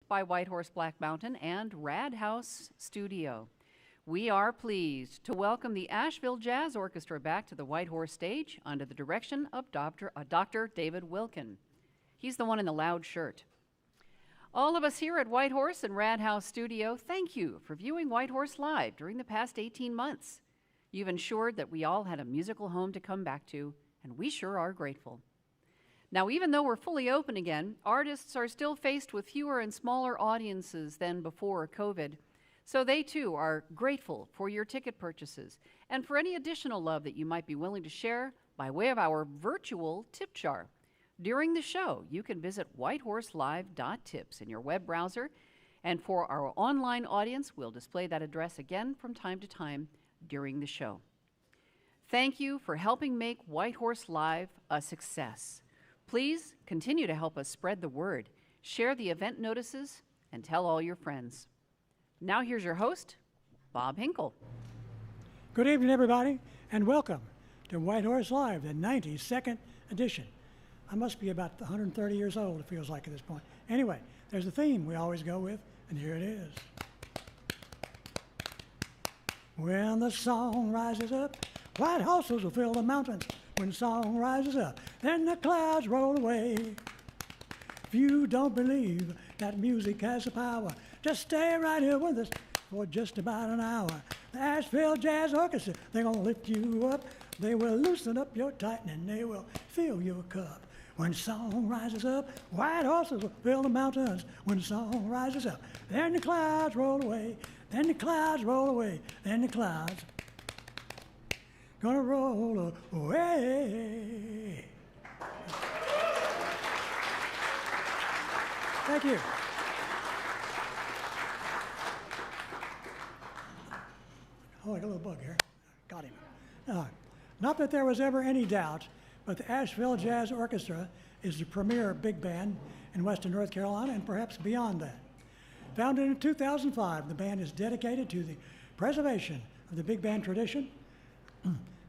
by White Horse Black Mountain and Rad House Studio. We are pleased to welcome the Asheville Jazz Orchestra back to the White Horse stage under the direction of Dr. David Wilkin. He's the one in the loud shirt. All of us here at White Horse and Rad House Studio, thank you for viewing White Horse Live during the past 18 months. You've ensured that we all had a musical home to come back to, and we sure are grateful. Now, even though we're fully open again, artists are still faced with fewer and smaller audiences than before COVID, so they too are grateful for your ticket purchases and for any additional love that you might be willing to share by way of our virtual tip jar. During the show, you can visit whitehorselive.tips in your web browser, and for our online audience, we'll display that address again from time to time during the show. Thank you for helping make White Horse Live a success. Please continue to help us spread the word, share the event notices, and tell all your friends. Now here's your host, Bob Hinkle. Good evening, everybody, and welcome to White Horse Live, the 92nd edition. I must be about 130 years old, it feels like at this point. Anyway, there's a theme we always go with, and here it is. When the song rises up, white horses will fill the mountains. When the song rises up, then the clouds roll away. If you don't believe that music has the power, just stay right here with us for just about an hour. The Asheville Jazz Orchestra, they're going to lift you up. They will loosen up your tighten and they will fill your cup. When the song rises up, white horses will fill the mountains. When the song rises up, then the clouds roll away. Then the clouds roll away. Then the clouds gonna roll away. Thank you. Oh, I got a little bug here. Got him. Not that there was ever any doubt, but the Asheville Jazz Orchestra is the premier big band in Western North Carolina and perhaps beyond that. Founded in 2005, the band is dedicated to the preservation of the big band tradition.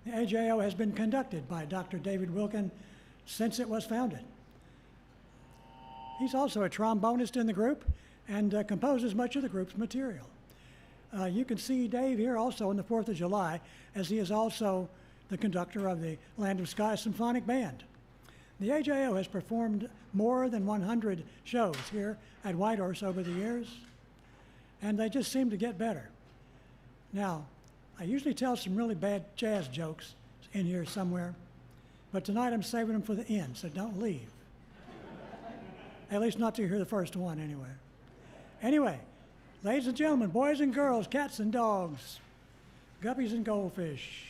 The AJO has been conducted by Dr. David Wilkin since it was founded. He's also a trombonist in the group and composes much of the group's material. You can see Dave here also on the 4th of July, as he is also the conductor of the Land of Sky Symphonic Band. The AJO has performed more than 100 shows here at White Horse over the years, and they just seem to get better. Now, I usually tell some really bad jazz jokes in here somewhere, but tonight I'm saving them for the end, so don't leave. At least not to hear the first one, anyway. Anyway, ladies and gentlemen, boys and girls, cats and dogs, guppies and goldfish,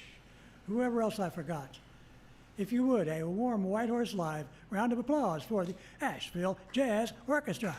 whoever else I forgot, if you would, a warm White Horse Live round of applause for the Asheville Jazz Orchestra.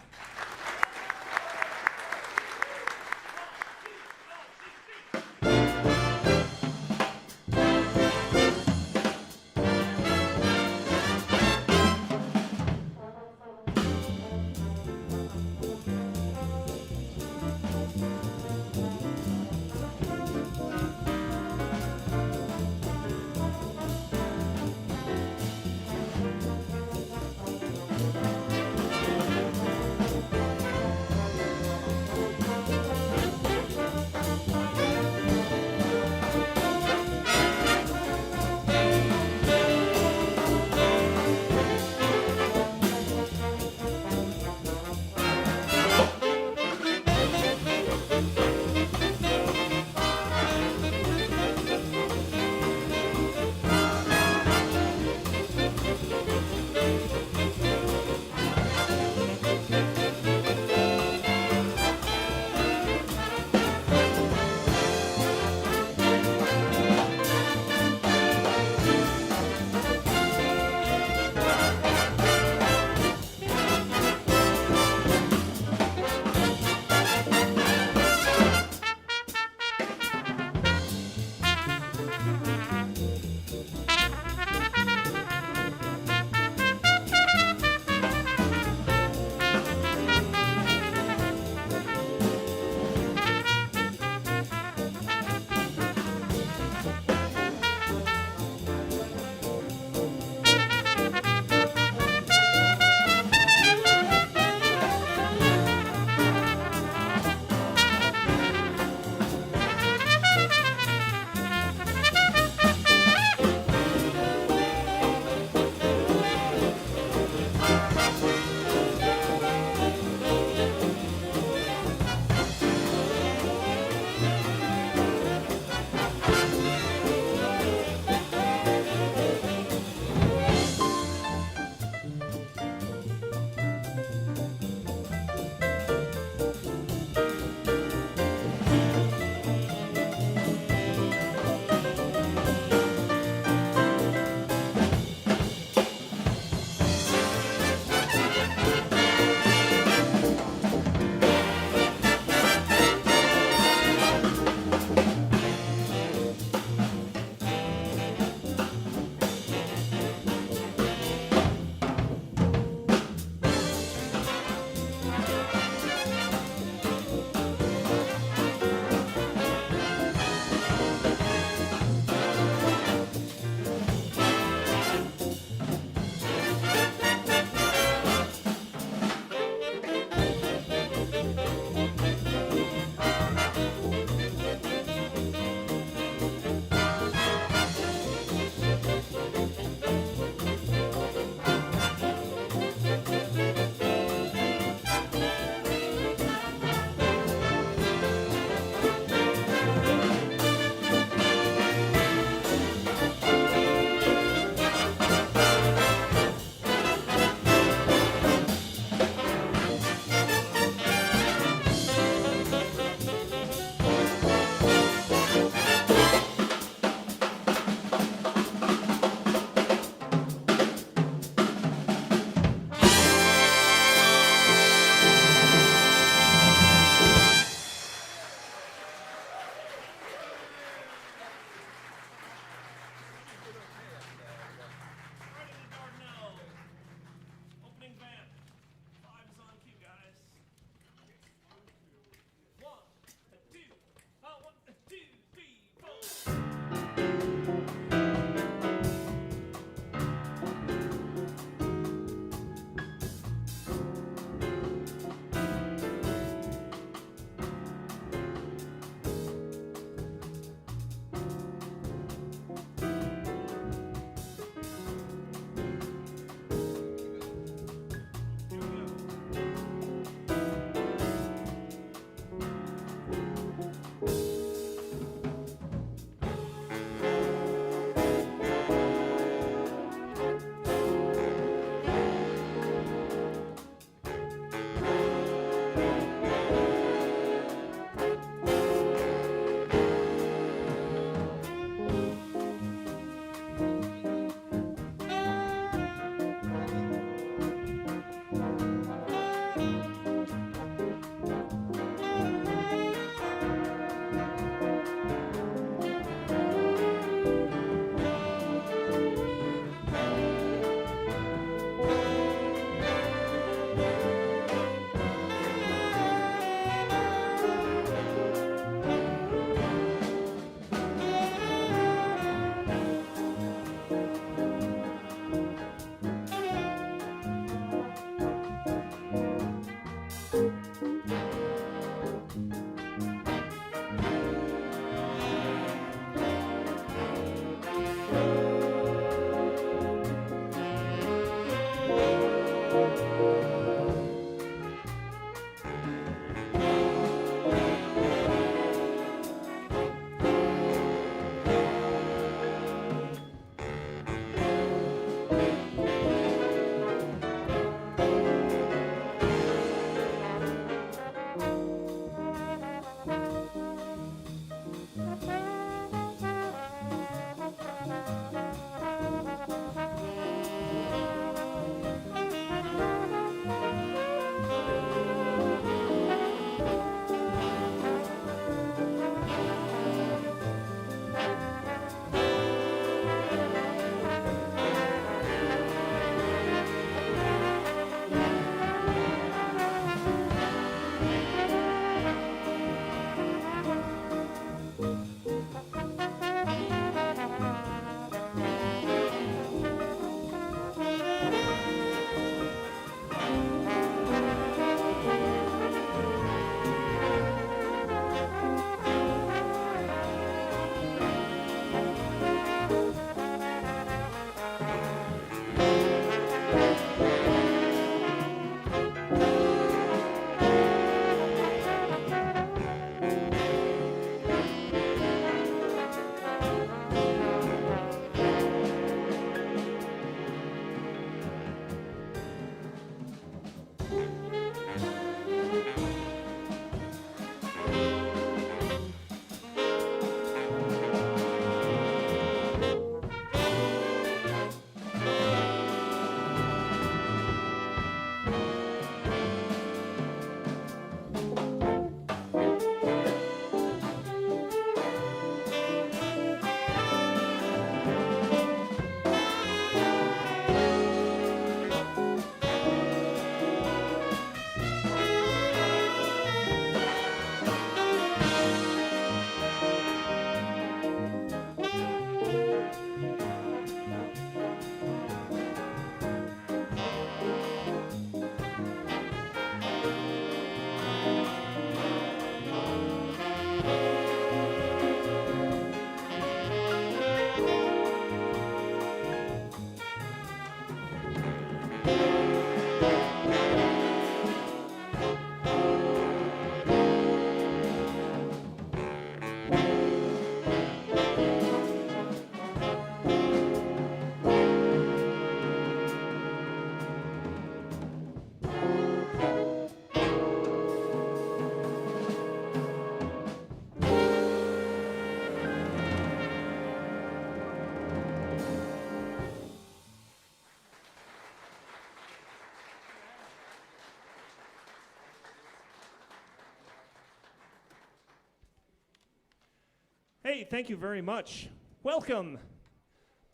Hey, thank you very much. Welcome.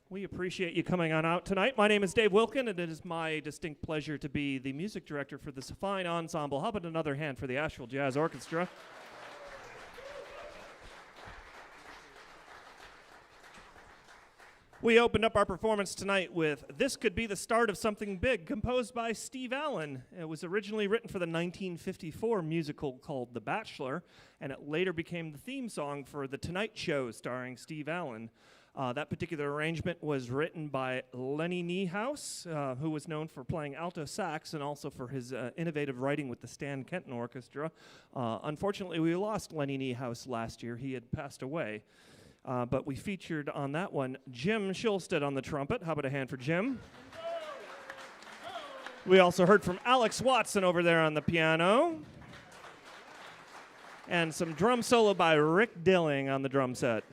We appreciate you coming on out tonight. My name is Dave Wilkin, and it is my distinct pleasure to be the music director for this fine ensemble. How about another hand for the Asheville Jazz Orchestra? We opened up our performance tonight with This Could Be the Start of Something Big, composed by Steve Allen. It was originally written for the 1954 musical called The Bachelor, and it later became the theme song for The Tonight Show starring Steve Allen. That particular arrangement was written by Lenny Niehaus, who was known for playing alto sax and also for his innovative writing with the Stan Kenton Orchestra. Unfortunately, we lost Lenny Niehaus last year. He had passed away. But we featured on that one Jim Schulstead on the trumpet. How about a hand for Jim? We also heard from Alex Watson over there on the piano. And some drum solo by Rick Dilling on the drum set.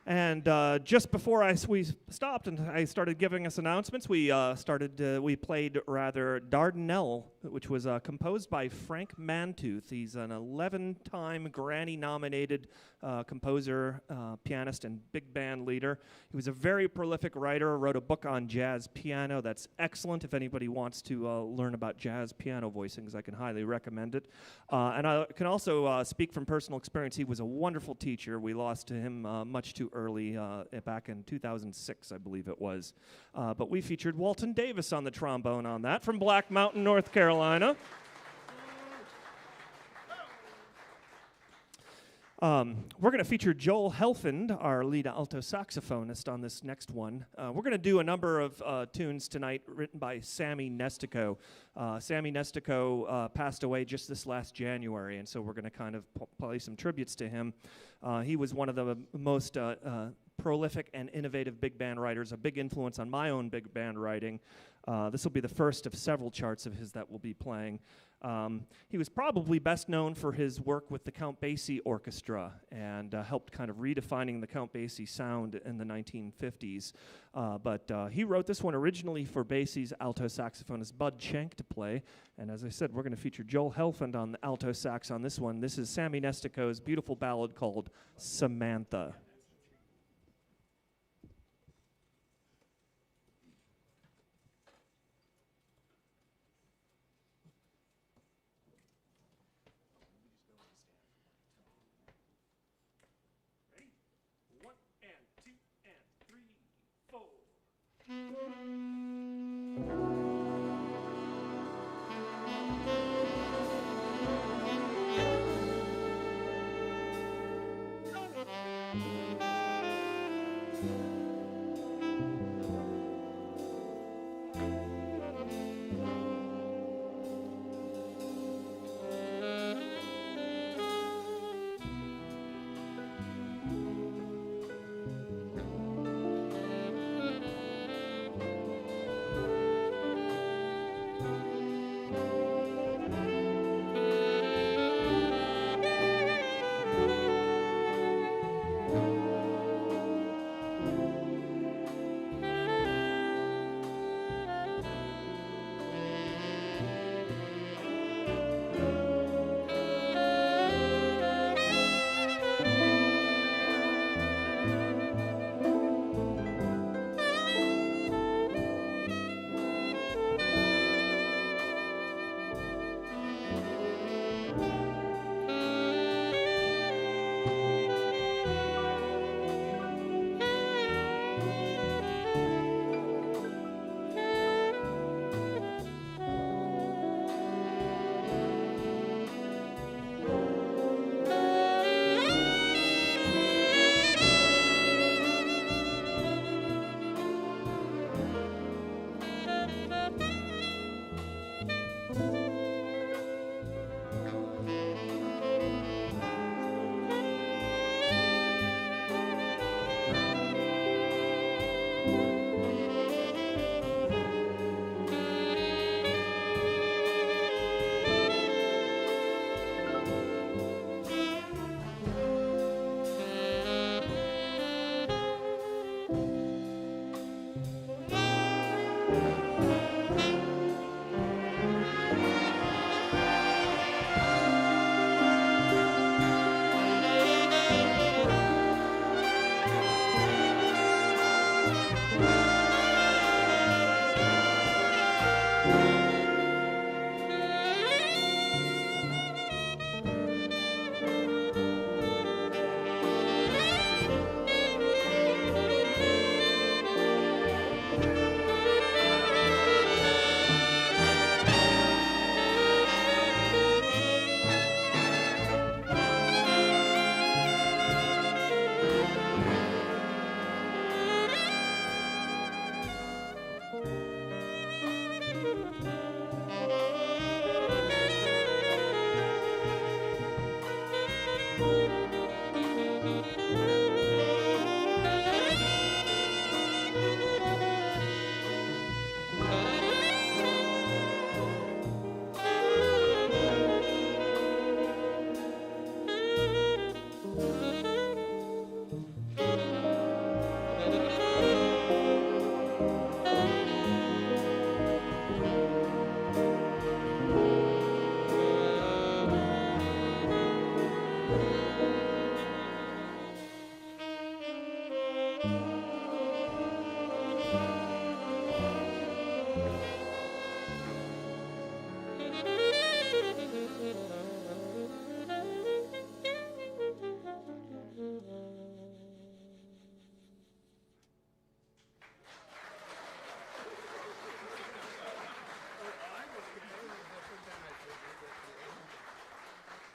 And just before we stopped and I started giving us announcements, we played Dardanelle, which was composed by Frank Mantooth. He's an 11-time Grammy-nominated composer, pianist, and big band leader. He was a very prolific writer, wrote a book on jazz piano that's excellent. If anybody wants to learn about jazz piano voicings, I can highly recommend it. And I can also speak from personal experience. He was a wonderful teacher. We lost to him much too early, back in 2006, I believe it was. But we featured Walton Davis on the trombone on that from Black Mountain, North Carolina. We're going to feature Joel Helfand, our lead alto saxophonist, on this next one. We're going to do a number of tunes tonight written by Sammy Nestico. Sammy Nestico passed away just this last January, and so we're going to kind of play some tributes to him. He was one of the most prolific and innovative big band writers, a big influence on my own big band writing. This will be the first of several charts of his that we'll be playing. He was probably best known for his work with the Count Basie Orchestra and helped kind of redefining the Count Basie sound in the 1950s. But he wrote this one originally for Basie's alto saxophonist Bud Schenk to play. And as I said, we're going to feature Joel Helfand on the alto sax on this one. This is Sammy Nestico's beautiful ballad called Samantha.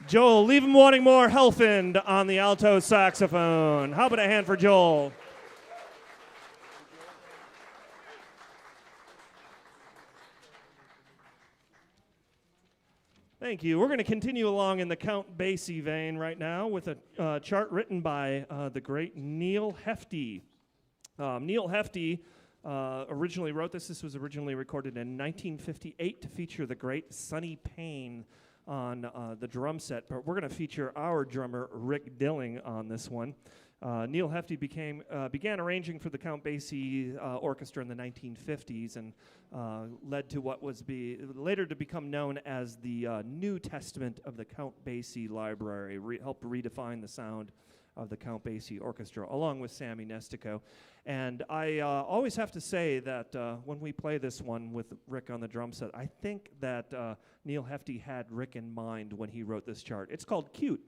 Joel, leave him wanting more. Helfand on the alto saxophone. How about a hand for Joel? Thank you. We're going to continue along in the Count Basie vein right now with a chart written by the great Neil Hefti. Neil Hefti originally wrote this. This was originally recorded in 1958 to feature the great Sonny Payne on the drum set, but we're going to feature our drummer, Rick Dilling, on this one. Neil Hefti began arranging for the Count Basie Orchestra in the 1950s and led to what was later to become known as the New Testament of the Count Basie Library, helped redefine the sound of the Count Basie Orchestra, along with Sammy Nestico. And I always have to say that when we play this one with Rick on the drum set, I think that Neil Hefti had Rick in mind when he wrote this chart. It's called Cute.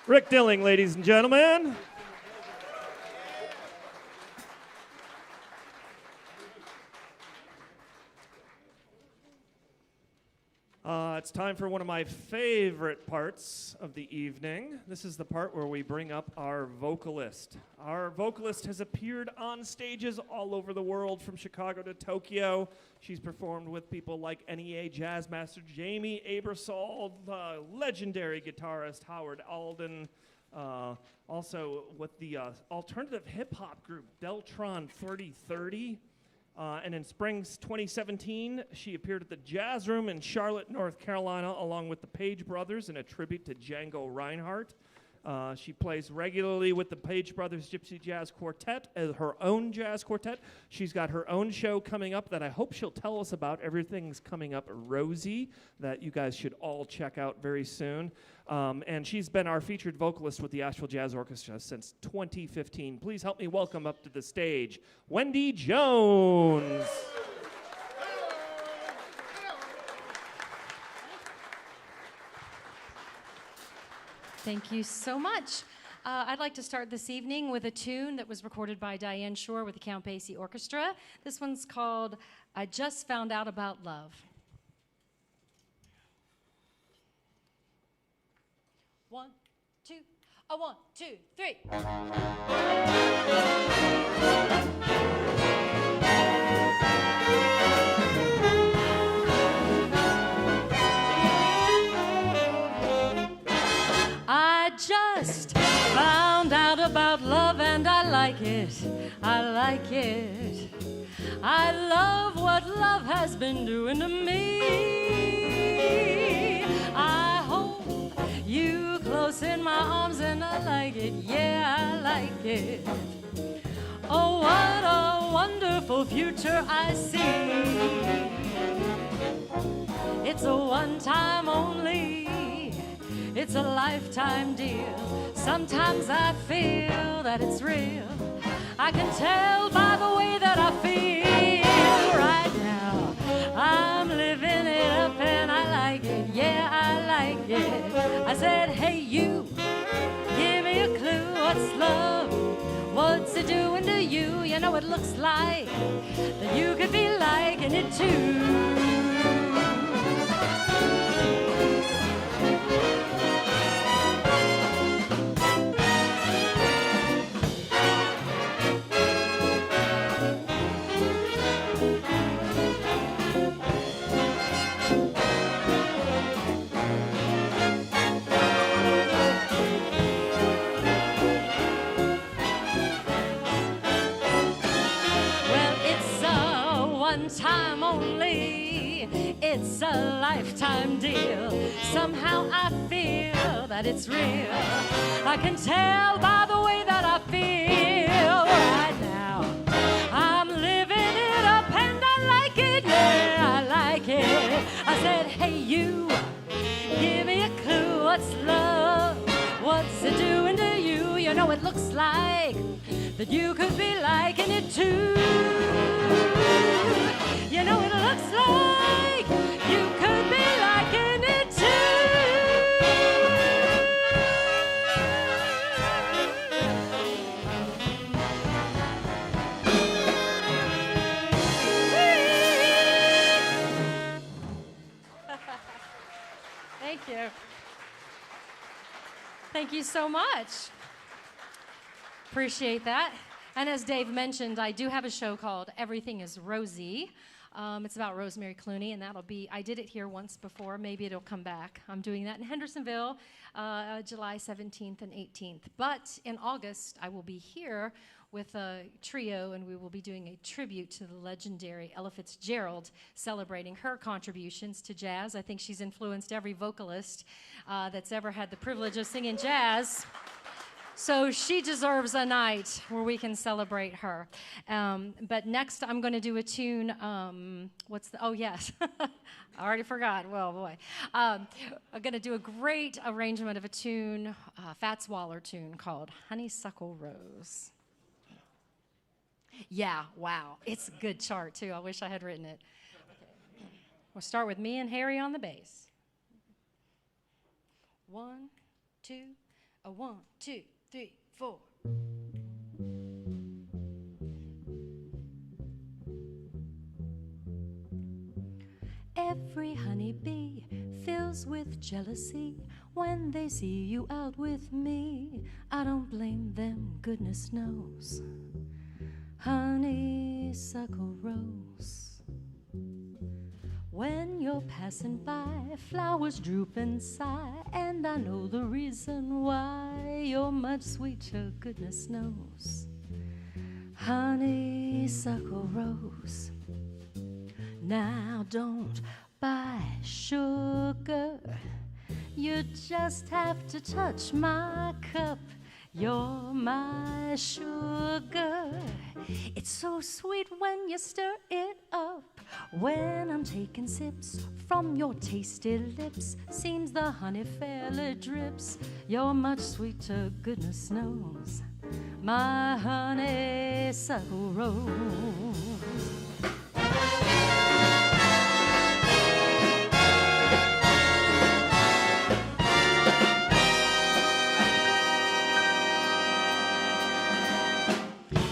Rick Dilling, ladies and gentlemen. It's time for one of my favorite parts of the evening. This is the part where we bring up our vocalist. Our vocalist has appeared on stages all over the world, from Chicago to Tokyo. She's performed with people like NEA Jazz Master Jamie Aebersold, legendary guitarist Howard Alden, also with the alternative hip-hop group Deltron 3030. And in spring 2017, she appeared at the Jazz Room in Charlotte, North Carolina, along with the Page Brothers in a tribute to Django Reinhardt. She plays regularly with the Page Brothers Gypsy Jazz Quartet as her own jazz quartet. She's got her own show coming up that I hope she'll tell us about. Everything's coming up Rosie, that you guys should all check out very soon. And she's been our featured vocalist with the Asheville Jazz Orchestra since 2015. Please help me welcome up to the stage, Wendy Jones. Thank you so much. I'd like to start this evening with a tune that was recorded by Diane Shore with the Count Basie Orchestra. This one's called I Just Found Out About Love. 1, 2, 1, 2, 3. I just found out about love and I like it, I like it. I love what love has been doing to me. I hold you close in my arms and I like it, yeah, I like it. Oh, what a wonderful future I see. It's a one time only, it's a lifetime deal. Sometimes I feel that it's real. I can tell by the way that I feel right now. I'm living it up and I like it, yeah, I like it. I said, hey you, give me a clue, what's love? What's it doing to you? You know it looks like that you could be liking it too. Time only, it's a lifetime deal. Somehow I feel that it's real. I can tell by the way that I feel right now. I'm living it up and I like it, yeah, I like it. I said, hey you, give me a clue, what's love? What's it doing to you? You know it looks like that you could be liking it too. You know it looks like you could be liking it too. Thank you. Thank you so much. Appreciate that. And as Dave mentioned, I do have a show called Everything is Rosie. It's about Rosemary Clooney, and that'll be, I did it here once before, maybe it'll come back. I'm doing that in Hendersonville, July 17th and 18th. But in August, I will be here with a trio, and we will be doing a tribute to the legendary Ella Fitzgerald, celebrating her contributions to jazz. I think she's influenced every vocalist that's ever had the privilege of singing jazz. So she deserves a night where we can celebrate her. But next I'm going to do a tune, oh yes, I already forgot, well boy. I'm going to do a great arrangement of a tune, Fats Waller tune called Honeysuckle Rose. Yeah, wow, it's a good chart too, I wish I had written it. Okay. We'll start with me and Harry on the bass. 1, 2, 1, 2, 3, 4. Every honeybee fills with jealousy when they see you out with me. I don't blame them, goodness knows. Honeysuckle rose. When you're passing by, flowers droop and sigh, and I know the reason why. You're much sweeter, goodness knows. Honeysuckle rose. Now don't buy sugar, you just have to touch my cup. You're my sugar. It's so sweet when you stir it up. When I'm taking sips from your tasty lips, seems the honey fairly drips. You're much sweeter, goodness knows. My honeysuckle rose.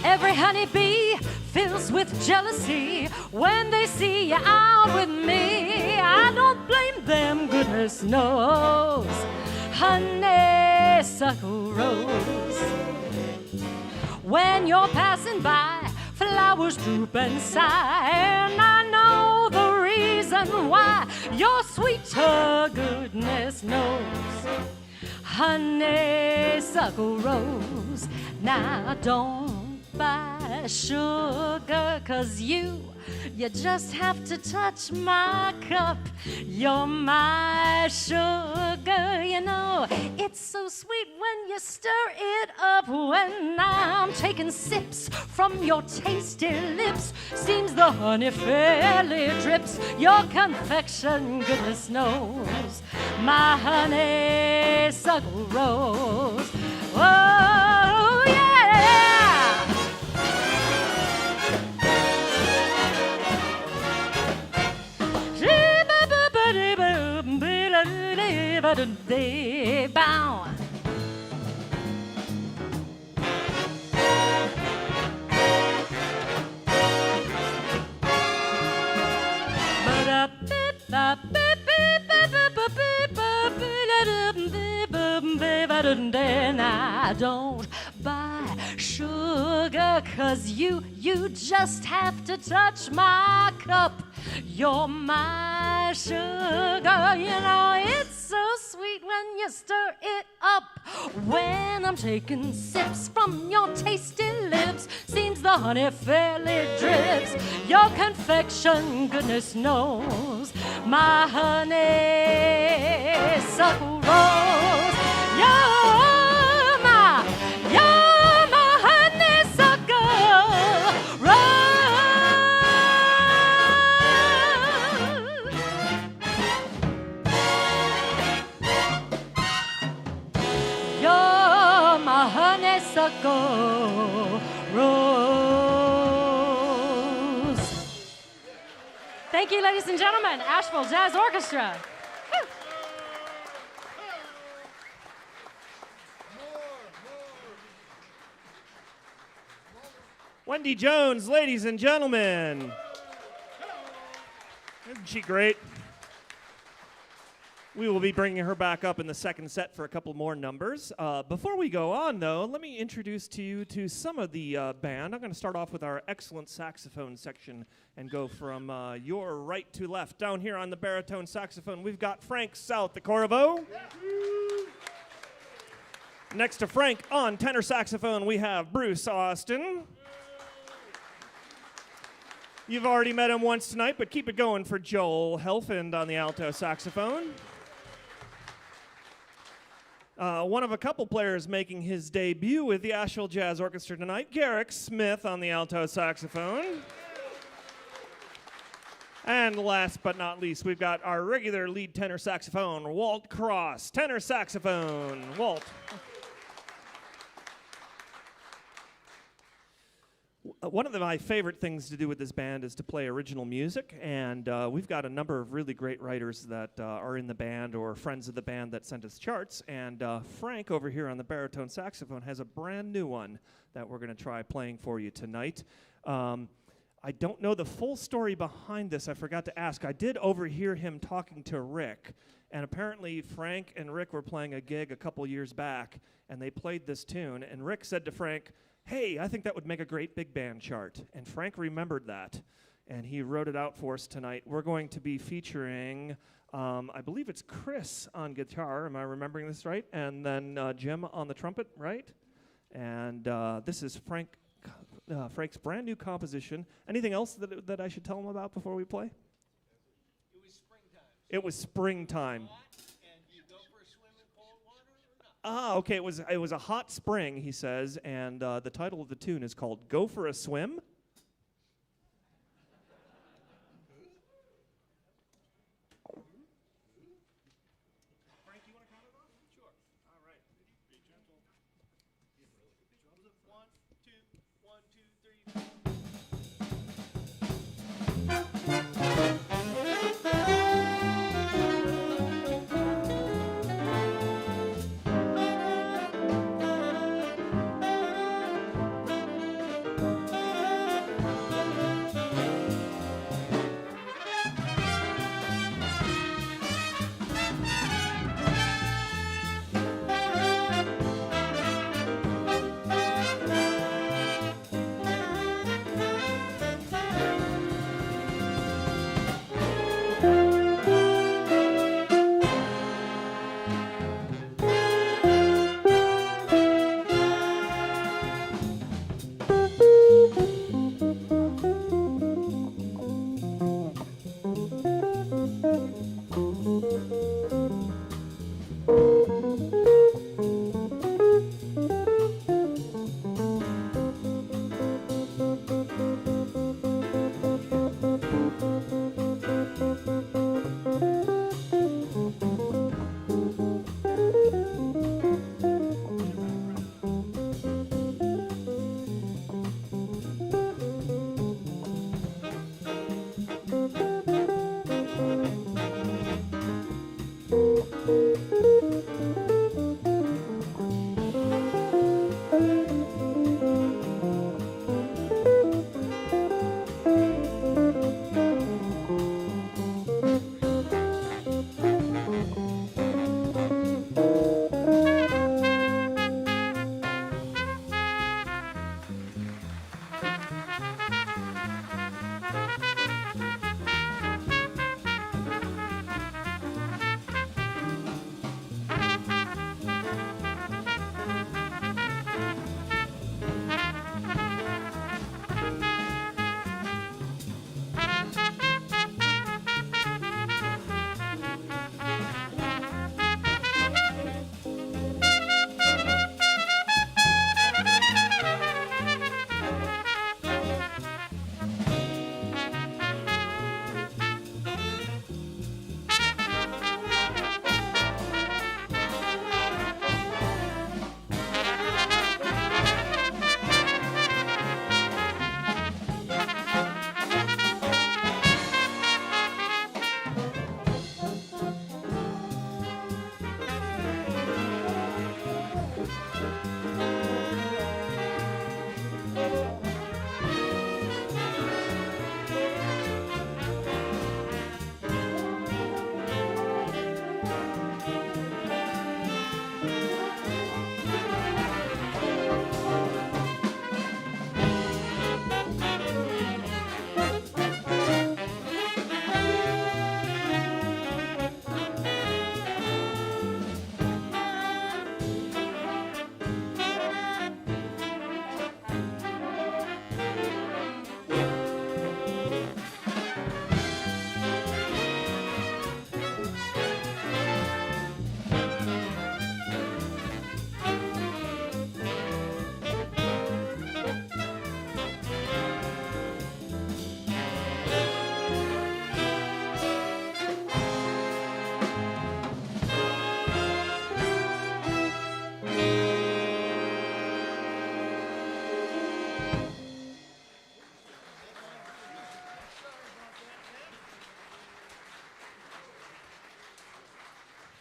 Every honeybee fills with jealousy when they see you out with me. I don't blame them, goodness knows. Honeysuckle rose. When you're passing by, flowers droop and sigh, and I know the reason why. You're sweeter, goodness knows. Honeysuckle rose. Now don't buy sugar, 'cause you just have to touch my cup. You're my sugar, you know. It's so sweet when you stir it up. When I'm taking sips from your tasty lips, seems the honey fairly drips. Your confection, goodness knows. My honeysuckle rose. Oh, yeah! Bow. And I don't buy sugar, 'cause you just have to touch my cup. You're my sugar, you know. It's so sweet when you stir it up. When I'm taking sips from your tasty lips, seems the honey fairly drips. Your confection, goodness knows. My honeysuckle rose. You're my honeysuckle rose. You're my honeysuckle rose. Thank you, ladies and gentlemen. Asheville Jazz Orchestra. Wendy Jones, ladies and gentlemen. Isn't she great? We will be bringing her back up in the second set for a couple more numbers. Before we go on, though, let me introduce to you to some of the band. I'm going to start off with our excellent saxophone section and go from your right to left. Down here on the baritone saxophone, we've got Frank South, the Corvo. Next to Frank on tenor saxophone, we have Bruce Austin. You've already met him once tonight, but keep it going for Joel Helfand on the alto saxophone. One of a couple players making his debut with the Asheville Jazz Orchestra tonight, Garrick Smith on the alto saxophone. And last but not least, we've got our regular lead tenor saxophone, Walt Cross, tenor saxophone. Walt. One of my favorite things to do with this band is to play original music, and we've got a number of really great writers that are in the band or friends of the band that sent us charts, and Frank over here on the baritone saxophone has a brand new one that we're going to try playing for you tonight. I I don't know the full story behind this. I forgot to ask. I did overhear him talking to Rick, and apparently Frank and Rick were playing a gig a couple years back, and they played this tune, and Rick said to Frank, "Hey, I think that would make a great big band chart." And Frank remembered that, and he wrote it out for us tonight. We're going to be featuring, I believe it's Chris on guitar. Am I remembering this right? And then Jim on the trumpet, right? And this is Frank's brand new composition. Anything else that I should tell him about before we play? It was springtime. It was springtime. And you go for a swim in cold water or not? Okay. It was a hot spring, he says, and the title of the tune is called "Go for a Swim." Frank, you want to count it off? Sure. All right. Be gentle. 1,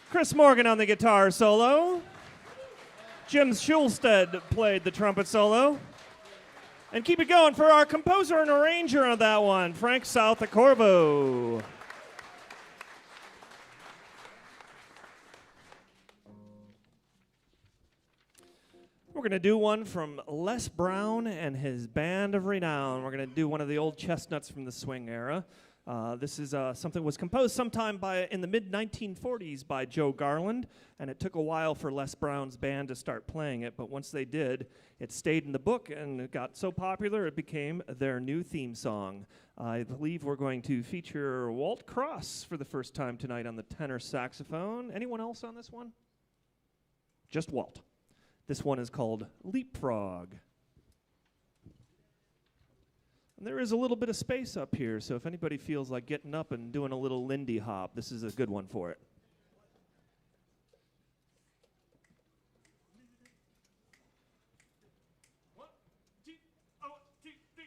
Chris Morgan on the guitar solo. Jim Schulstead played the trumpet solo. And keep it going for our composer and arranger on that one, Frank Southacorvo. We're going to do one from Les Brown and his Band of Renown. We're going to do one of the old chestnuts from the swing era. This is something that was composed sometime in the mid-1940s by Joe Garland, and it took a while for Les Brown's band to start playing it, but once they did, it stayed in the book, and it got so popular it became their new theme song. I believe we're going to feature Walt Cross for the first time tonight on the tenor saxophone. Anyone else on this one? Just Walt. This one is called Leapfrog. And there is a little bit of space up here, so if anybody feels like getting up and doing a little Lindy hop, this is a good one for it. One, two, three.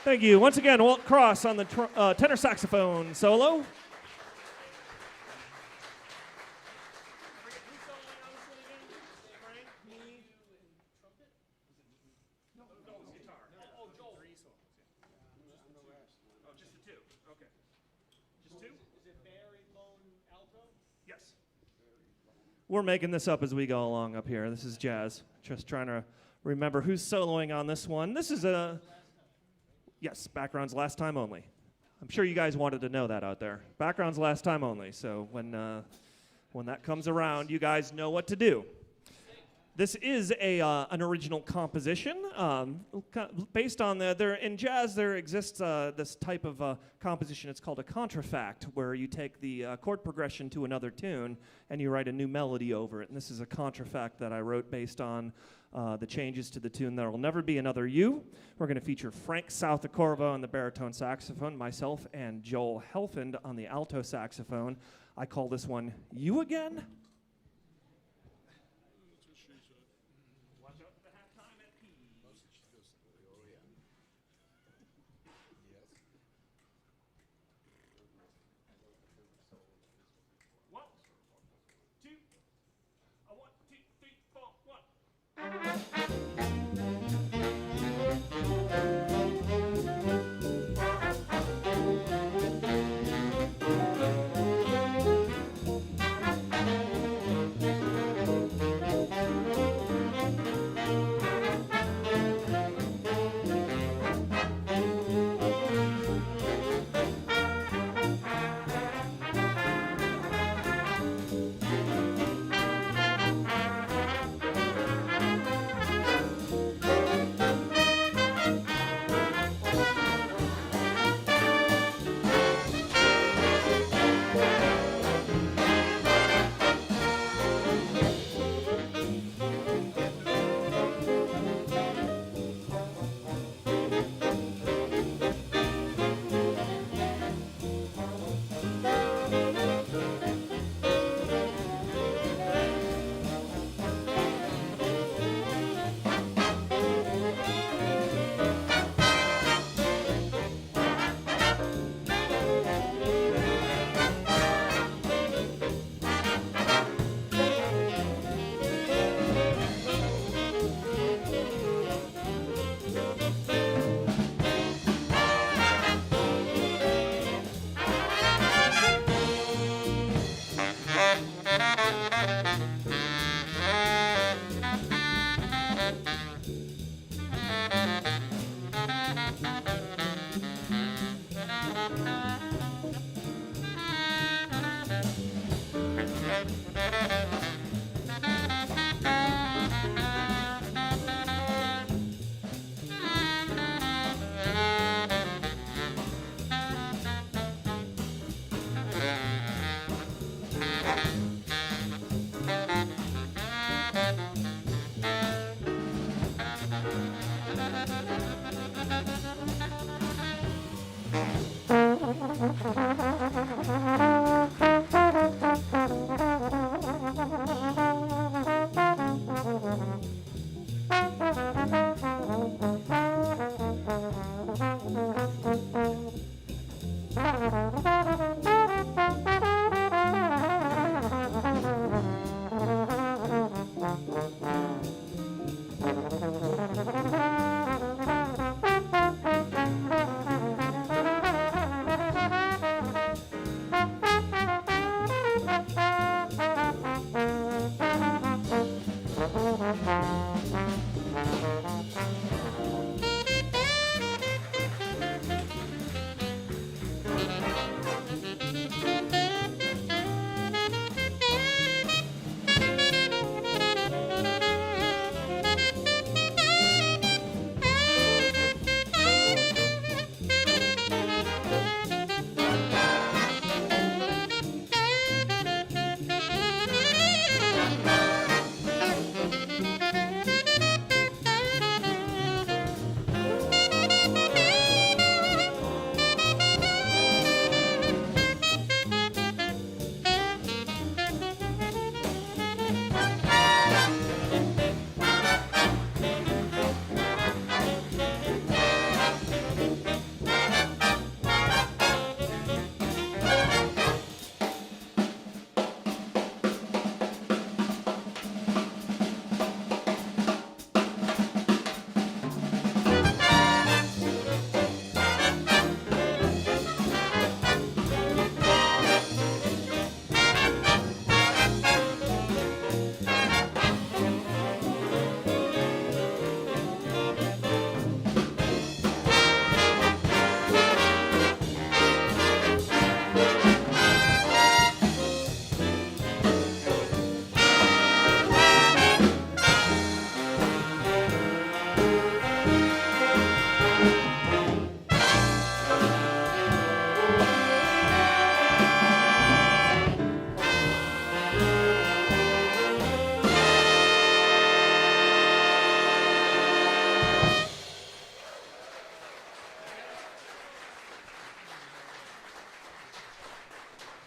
Thank you. Once again, Walt Cross on the tenor saxophone solo. We're making this up as we go along up here. This is jazz. Just trying to remember who's soloing on this one. This is yes, background's last time only. I'm sure you guys wanted to know that out there. Background's last time only. So when that comes around, you guys know what to do. This is an original composition based on in jazz. There exists this type of composition. It's called a contrafact, where you take the chord progression to another tune and you write a new melody over it. And this is a contrafact that I wrote based on the changes to the tune There'll Never Be Another You. We're going to feature Frank Southacorvo on the baritone saxophone, myself and Joel Helfand on the alto saxophone. I call this one You Again.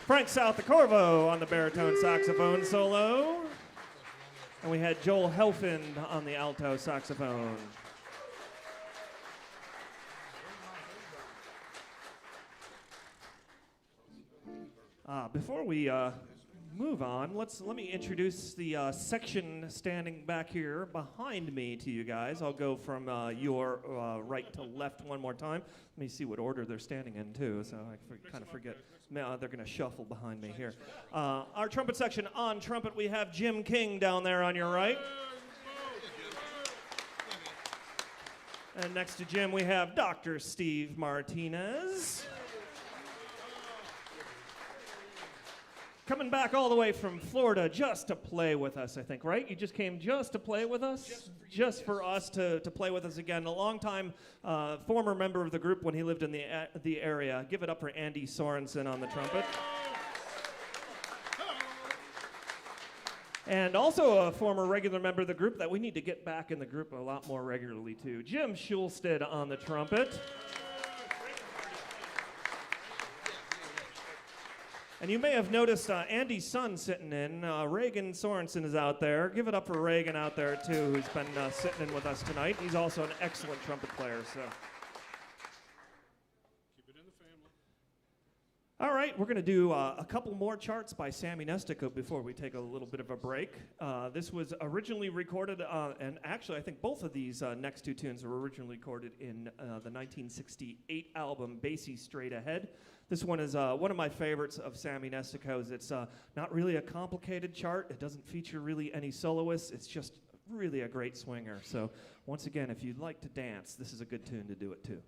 Frank Southacorvo on the baritone saxophone solo. And we had Joel Helfand on the alto saxophone. Before we move on, let me introduce the section standing back here behind me to you guys. I'll go from your right to left one more time. Let me see what order they're standing in, too, so I kind of forget. They're going to shuffle behind me here. Our trumpet section, on trumpet, we have Jim King down there on your right. And next to Jim, we have Dr. Steve Martinez. Coming back all the way from Florida just to play with us, I think, right? You just came just to play with us? Just for us to play with us again. A long-time former member of the group when he lived in the area. Give it up for Andy Sorensen on the trumpet. And also a former regular member of the group that we need to get back in the group a lot more regularly, too. Jim Schulstead on the trumpet. And you may have noticed Andy's son sitting in. Reagan Sorensen is out there. Give it up for Reagan out there, too, who's been sitting in with us tonight. He's also an excellent trumpet player. So, Keep it in the family. all right, we're going to do a couple more charts by Sammy Nestico before we take a little bit of a break. This was originally recorded, and actually I think both of these next two tunes were originally recorded in the 1968 album, Basie Straight Ahead. This one is one of my favorites of Sammy Nestico's. It's not really a complicated chart. It doesn't feature really any soloists. It's just really a great swinger. So once again, if you'd like to dance, this is a good tune to do it too.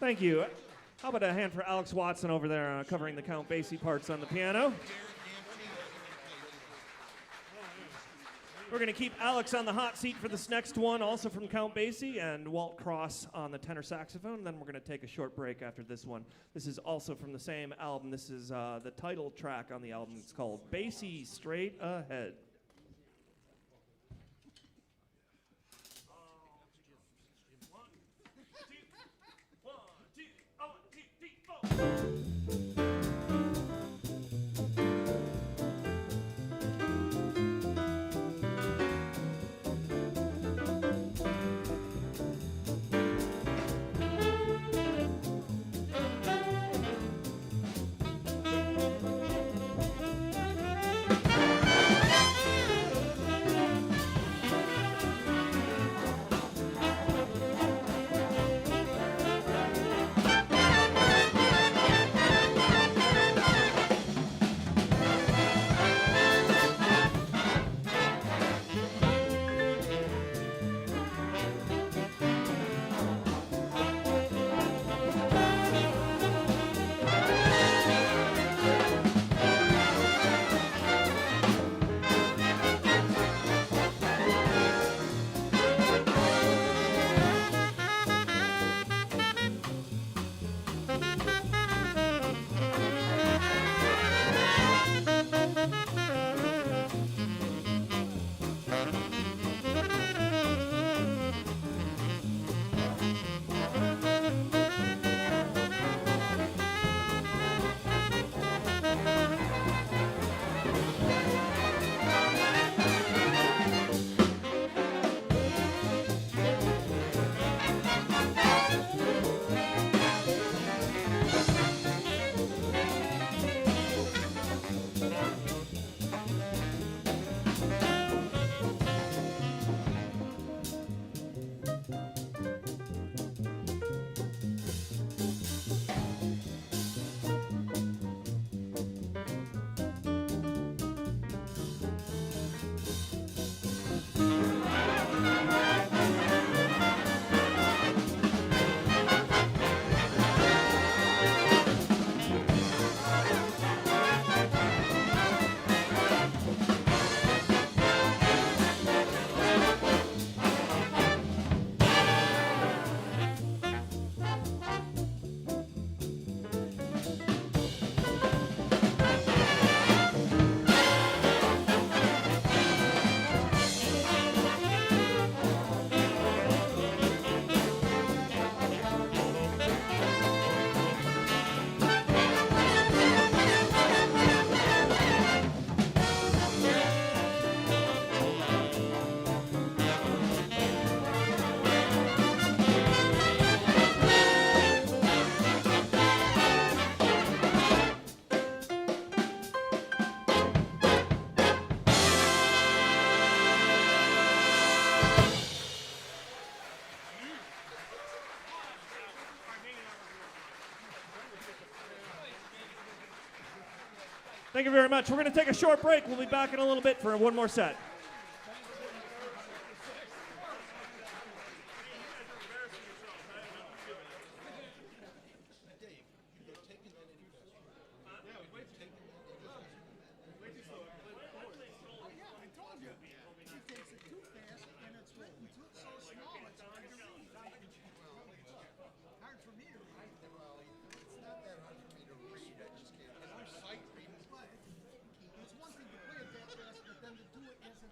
Thank you. How about a hand for Alex Watson over there covering the Count Basie parts on the piano? We're going to keep Alex on the hot seat for this next one, also from Count Basie, and Walt Cross on the tenor saxophone. Then we're going to take a short break after this one. This is also from the same album. This is the title track on the album. It's called Basie Straight Ahead. Thank you very much. We're going to take a short break. We'll be back in a little bit for one more set. It's one thing to play it that fast, but then to do it as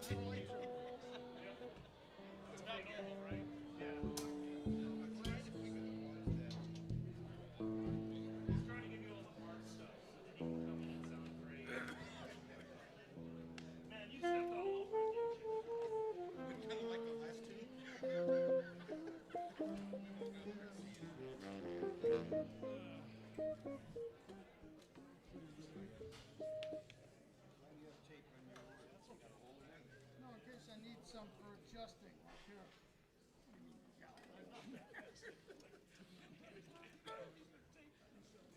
No, in case I need some for adjusting. Here.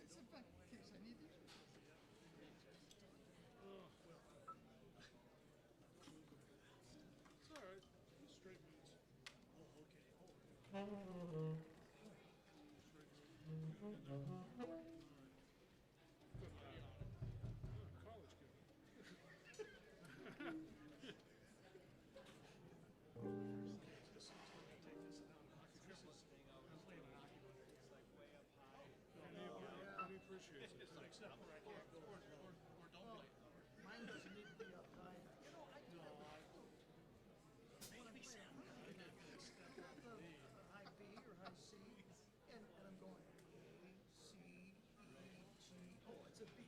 It's in fact, in case I need these. It's all right. Straight beats. College kid. He appreciates it. Mine doesn't need to be up high. You know, I do. Maybe sound. High B or high C, and I'm going A, C, E, G. Oh, it's a B.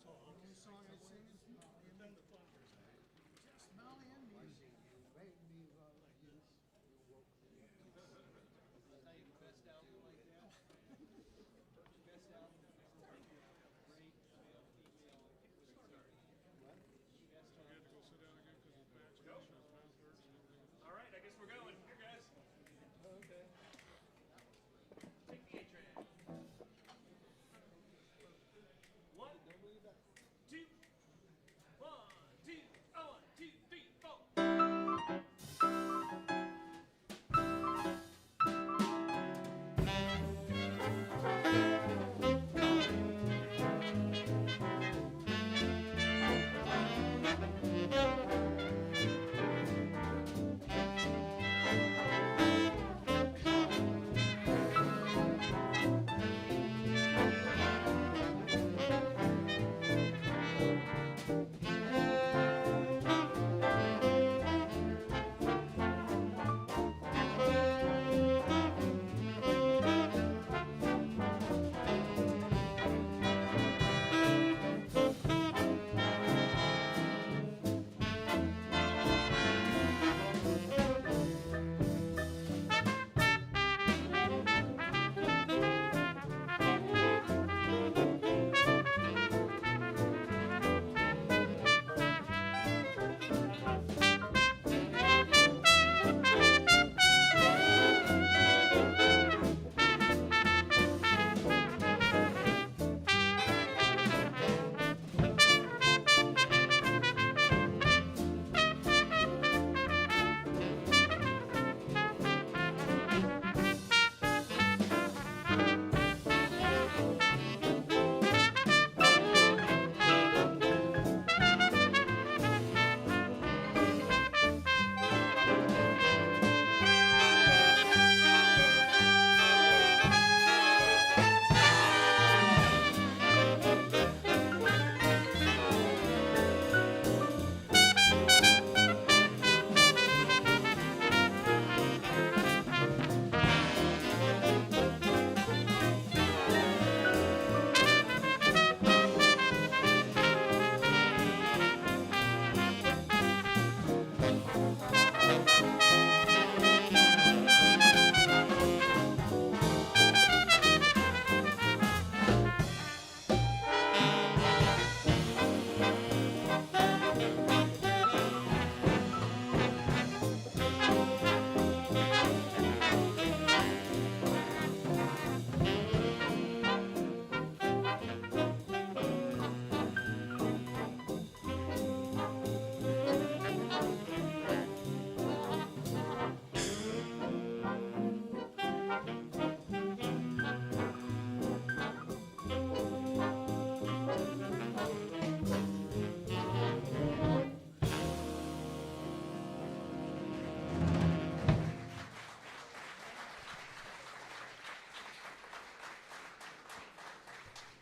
Only song I sing is Molly and me. Made me love you. All right, I guess we're going. Here, guys. Okay. Take the A train. 1, 2,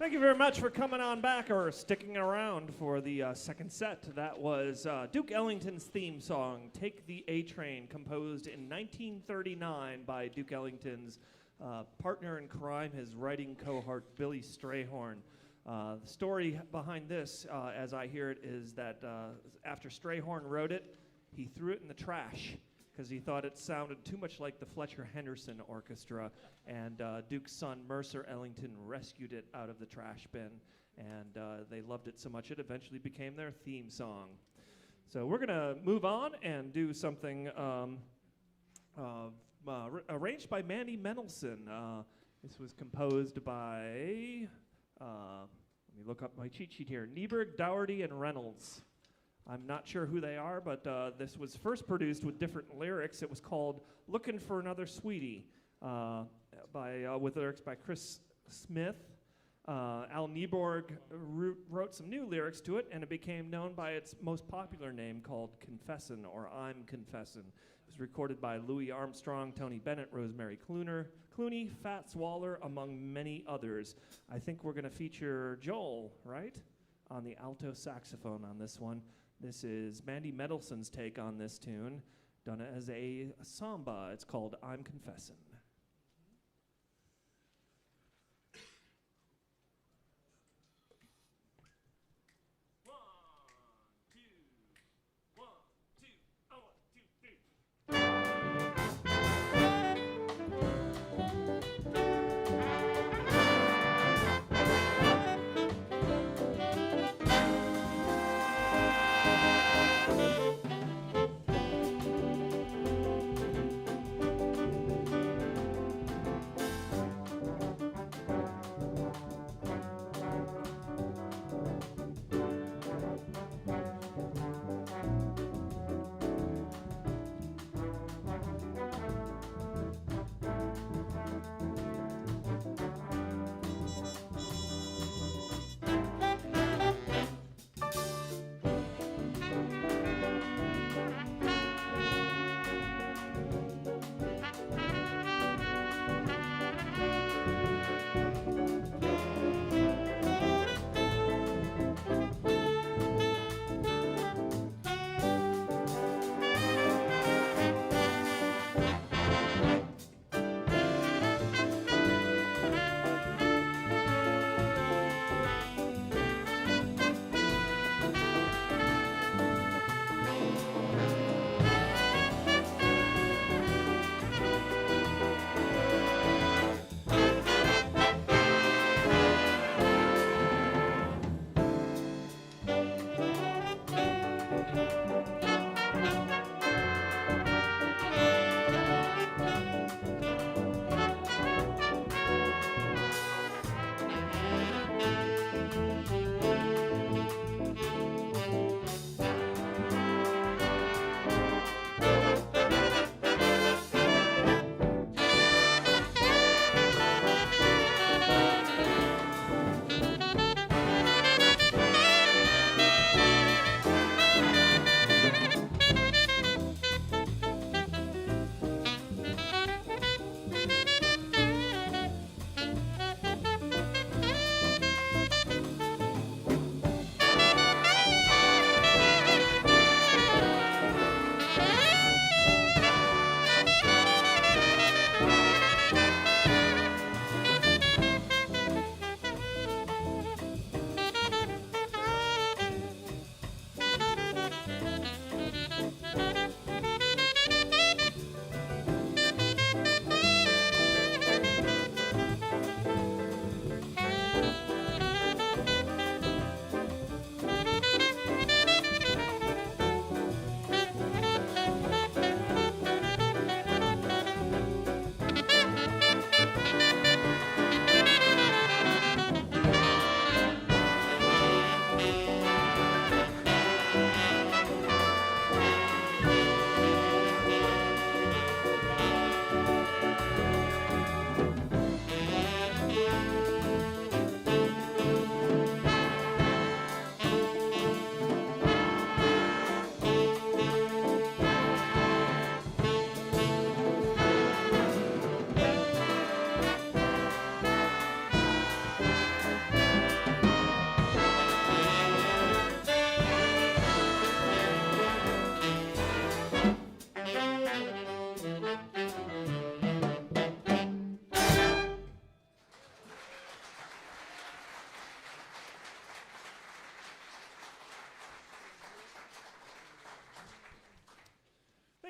Thank you very much for coming on back or sticking around for the second set. That was Duke Ellington's theme song, Take the A Train, composed in 1939 by Duke Ellington's partner in crime, his writing cohort, Billy Strayhorn. The story behind this, as I hear it, is that after Strayhorn wrote it, he threw it in the trash because he thought it sounded too much like the Fletcher Henderson Orchestra, and Duke's son, Mercer Ellington, rescued it out of the trash bin, and they loved it so much it eventually became their theme song. So we're going to move on and do something arranged by Mandy Mendelsohn. This was composed by, let me look up my cheat sheet here, Nieberg, Dougherty, and Reynolds. I'm not sure who they are, but this was first produced with different lyrics. It was called "Lookin' for Another Sweetie," with lyrics by Chris Smith. Al Nieborg wrote some new lyrics to it, and it became known by its most popular name called "Confessin'" or "I'm Confessin'." It was recorded by Louis Armstrong, Tony Bennett, Rosemary Clooney, Fats Waller, among many others. I think we're going to feature Joel, right, on the alto saxophone on this one. This is Mandy Mendelssohn's take on this tune, done as a samba. It's called "I'm Confessin'."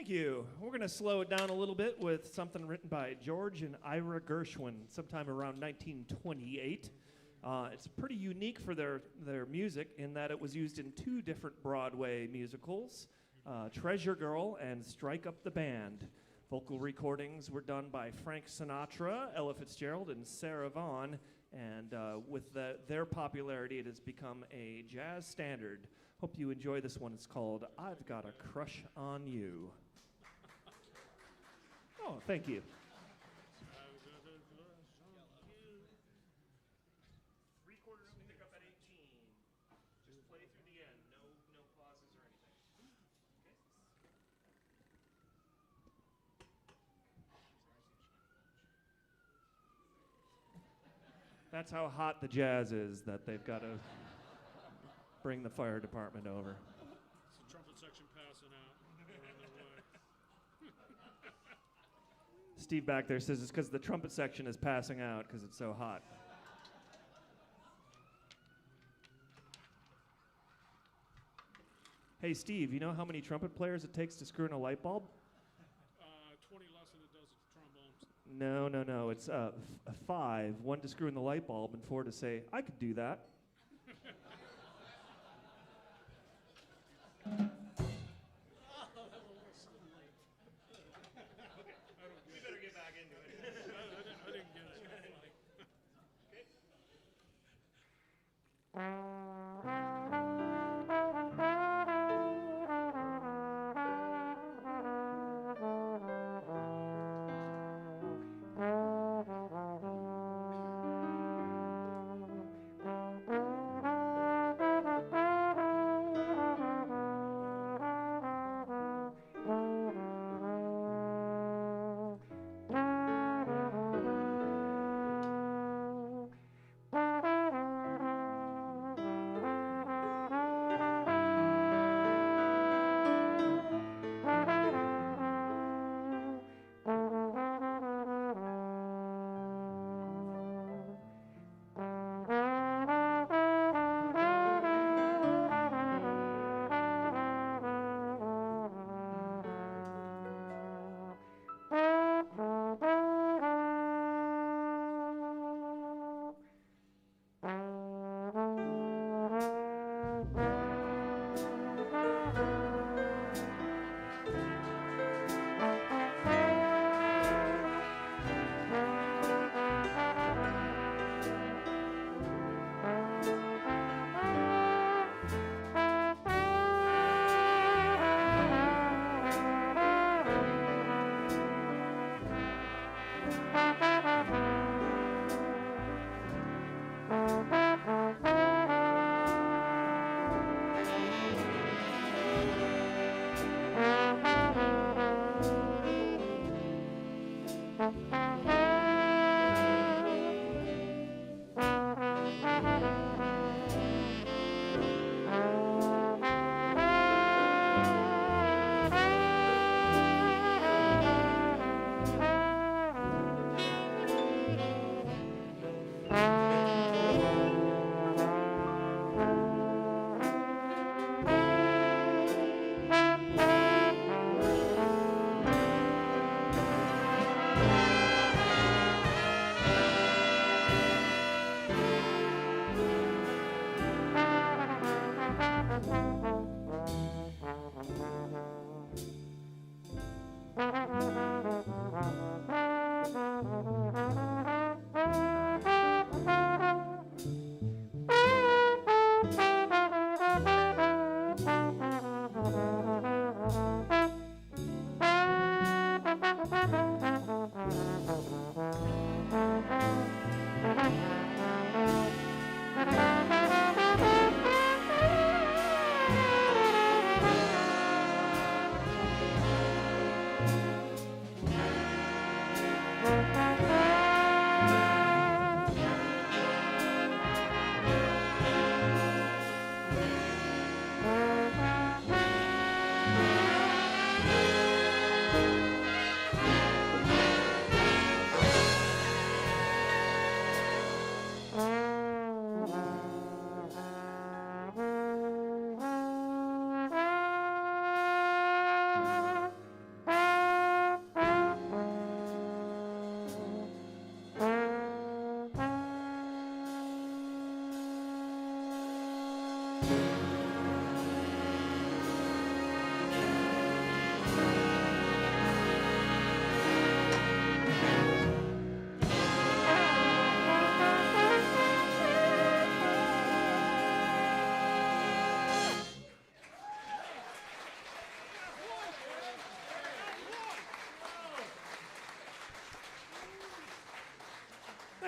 Thank you. We're going to slow it down a little bit with something written by George and Ira Gershwin sometime around 1928. It's pretty unique for their music in that it was used in two different Broadway musicals, Treasure Girl and Strike Up the Band. Vocal recordings were done by Frank Sinatra, Ella Fitzgerald, and Sarah Vaughan, and with their popularity, it has become a jazz standard. Hope you enjoy this one. It's called I've Got a Crush on You. Oh, thank you. Three-quarter note pick up at 18. Just play through the end. No pauses or anything. Okay. That's how hot the jazz is that they've got to bring the fire department over. It's the trumpet section passing out. They're on their way. Steve back there says it's because the trumpet section is passing out because it's so hot. Hey, Steve, you know how many trumpet players it takes to screw in a light bulb? 20 less than it does at trombones. No. It's 5. 1 to screw in the light bulb and 4 to say, I could do that. We better get back into it. I didn't get it.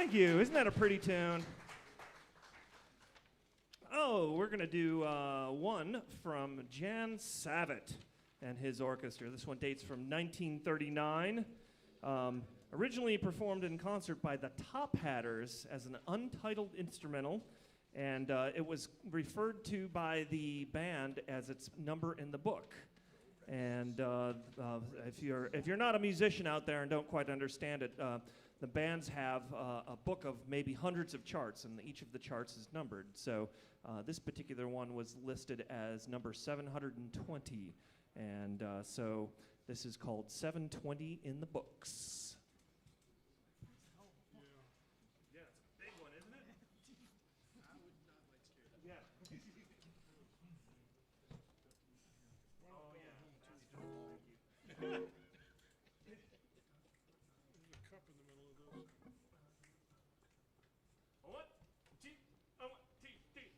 Thank you. Isn't that a pretty tune? Oh, we're going to do one from Jan Savitt and his orchestra. This one dates from 1939. Originally performed in concert by the Top Hatters as an untitled instrumental, and it was referred to by the band as its number in the book. And if you're not a musician out there and don't quite understand it, the bands have a book of maybe hundreds of charts, and each of the charts is numbered. So this particular one was listed as number 720, and so this is called 720 in the books. Yeah, it's a big one, isn't it? I would not like scared. Yeah. Oh, yeah. That's good. Thank you. There's a cup in the middle of this. One, two, one, two, three.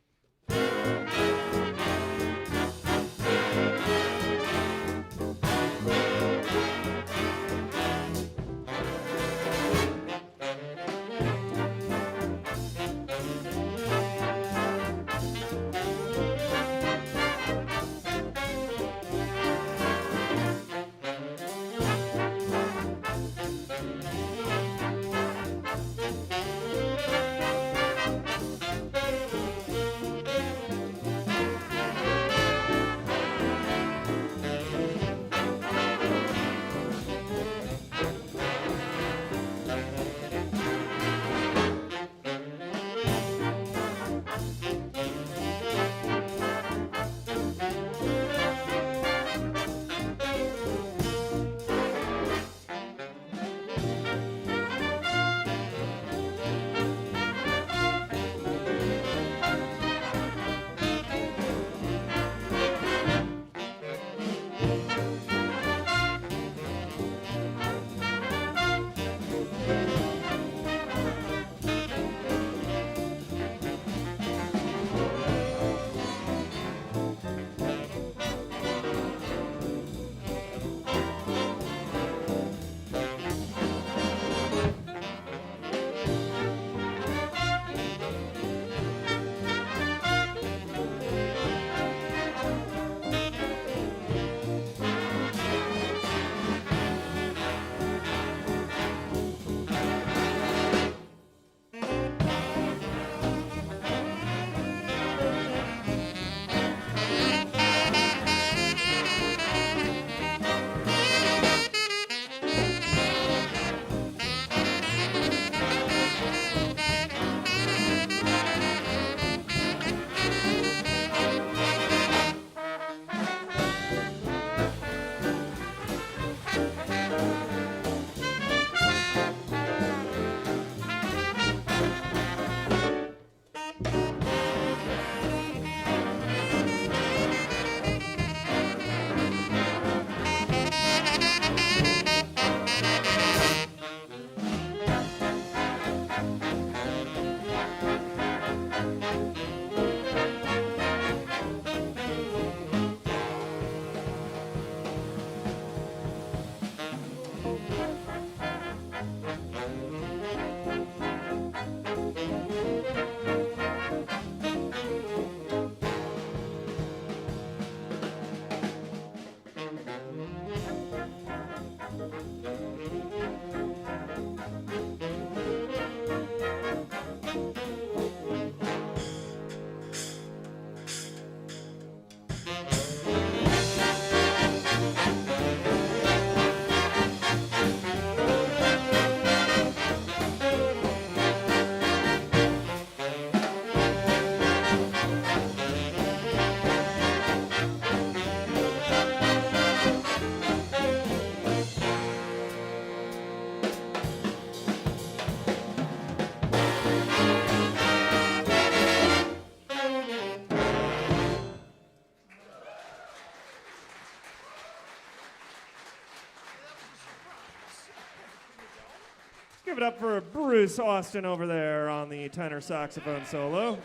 Give it up for Bruce Austin over there on the tenor saxophone solo.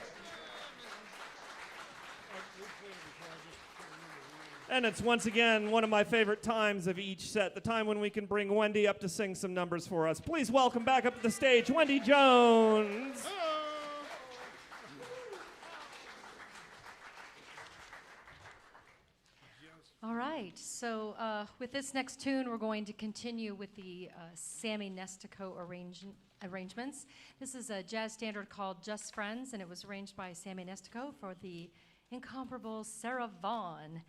And it's once again one of my favorite times of each set, the time when we can bring Wendy up to sing some numbers for us. Please welcome back up to the stage, Wendy Jones. All right, so with this next tune, we're going to continue with the Sammy Nestico arrangements. This is a jazz standard called Just Friends, and it was arranged by Sammy Nestico for the incomparable Sarah Vaughan.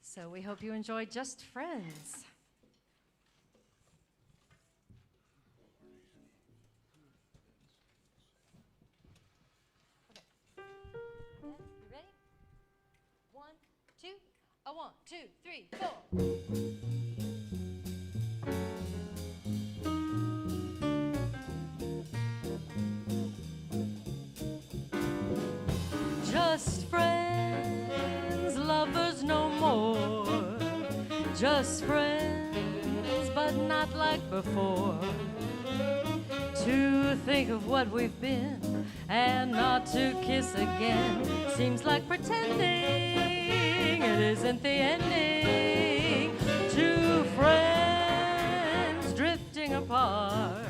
So we hope you enjoy Just Friends. Okay. You ready? 1, 2, 1, 2, 3, 4. Just friends, lovers no more. Just friends, but not like before. To think of what we've been and not to kiss again seems like pretending it isn't the ending. Two friends drifting apart.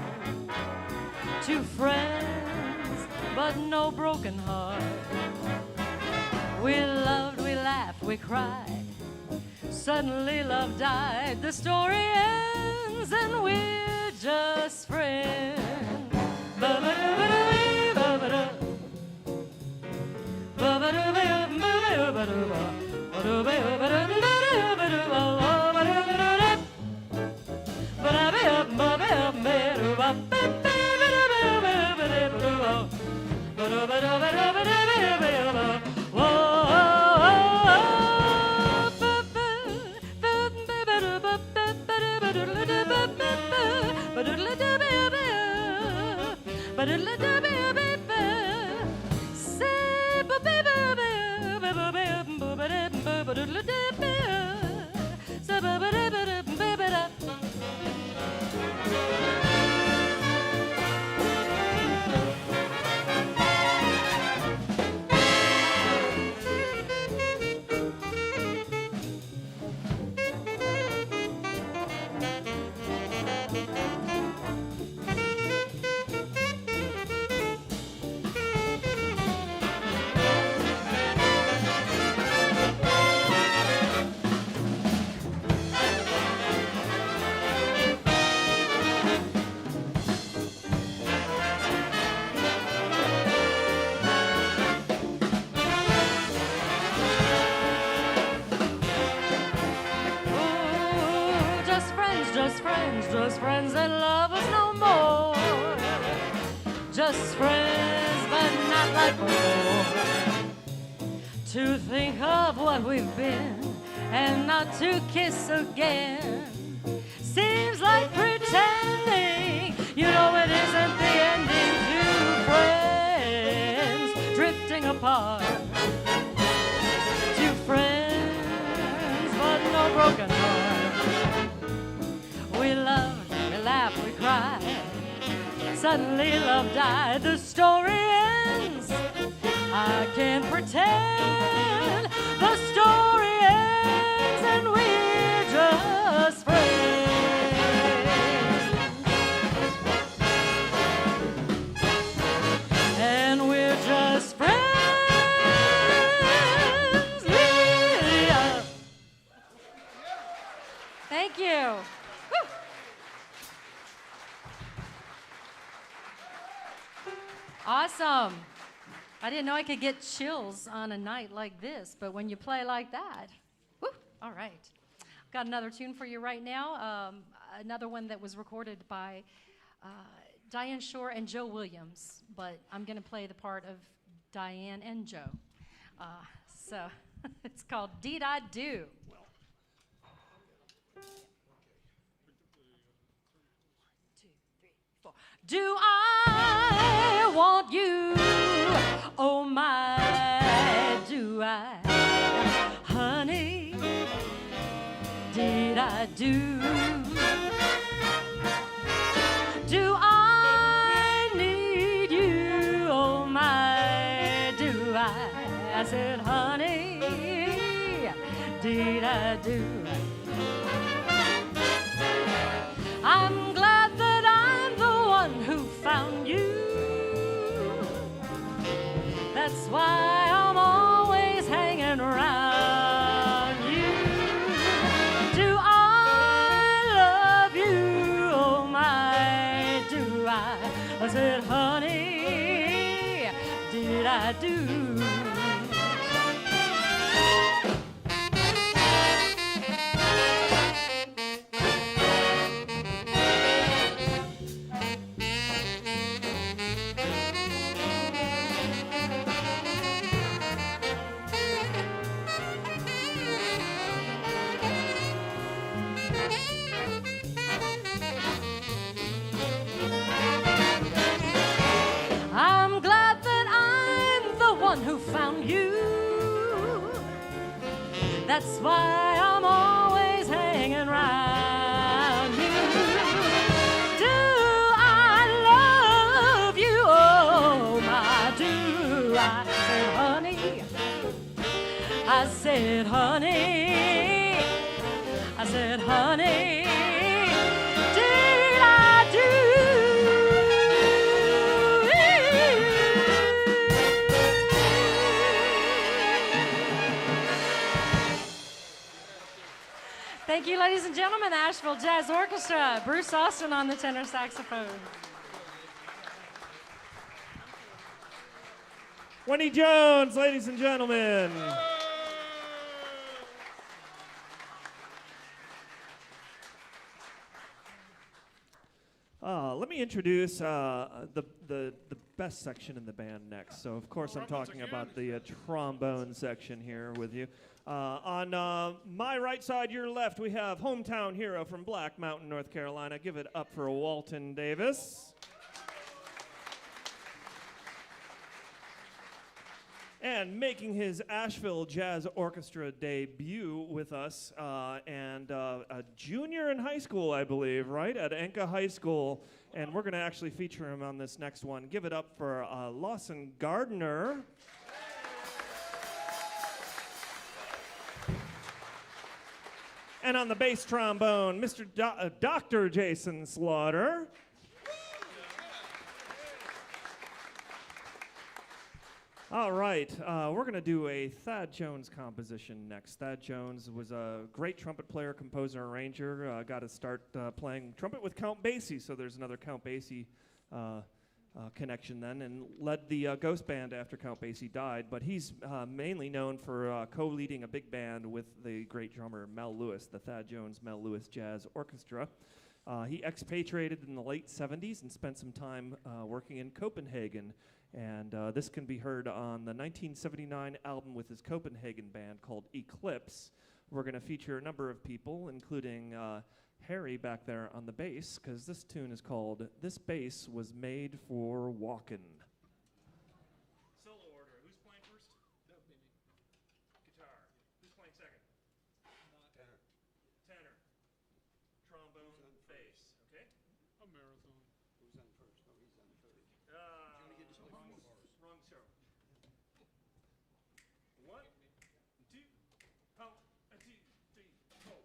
Two friends, but no broken heart. We loved, we laughed, we cried. Suddenly love died. The story ends and we're just friends. Just friends and lovers no more. Just friends, but not like before. To think of what we've been and not to kiss again seems like pretending. You know it isn't the ending. Two friends drifting apart. Two friends, but no broken heart. We loved, we laughed, we cried. Suddenly love died. The story ends. I can't pretend. The story ends and we're just friends. And we're just friends. Yeah. Thank you. Awesome. I didn't know I could get chills on a night like this, but when you play like that, woo, all right. Got another tune for you right now, another one that was recorded by Diane Shore and Joe Williams, but I'm going to play the part of Diane and Joe. So it's called Deed I Do. Do I want you? Oh my, do I? Honey, did I do? Do I need you? Oh my, do I? I said, honey, dee-da-do. I'm glad that I'm the one who found you. That's why I'm always hanging around you. Do I love you? Oh my, do I said, honey, did I do? I'm glad that I'm the one who found you. That's why I'm always hanging around you. Do I love you? Oh my, do I? Said, honey, I said, honey, I said, honey, did I do? Thank you, ladies and gentlemen, the Asheville Jazz Orchestra. Bruce Austin on the tenor saxophone. Wendy Jones, ladies and gentlemen. Let me introduce the best section in the band next. So, of course, I'm talking about the trombone section here with you. On my right side, your left, we have hometown hero from Black Mountain, North Carolina. Give it up for Walton Davis. And making his Asheville Jazz Orchestra debut with us, and a junior in high school, I believe, right? At Enka High School. And we're going to actually feature him on this next one. Give it up for Lawson Gardner. And on the bass trombone, Mr. Dr. Jason Slaughter. All right, we're going to do a Thad Jones composition next. Thad Jones was a great trumpet player, composer, arranger. Got to start playing trumpet with Count Basie, so there's another Count Basie connection then, and led the Ghost Band after Count Basie died. But he's mainly known for co-leading a big band with the great drummer Mel Lewis, the Thad Jones Mel Lewis Jazz Orchestra. He expatriated in the late 70s and spent some time working in Copenhagen. And this can be heard on the 1979 album with his Copenhagen band called Eclipse. We're going to feature a number of people, including Harry back there on the bass, because this tune is called This Bass Was Made for Walkin'. Solo order. Who's playing first? That would be me. Guitar. Who's playing second? Tenor. Tenor. Trombone, bass. Okay? A marathon. Who's on first? Oh, he's on third. Wrong show. 1, 2, pump, 2, 3, 4.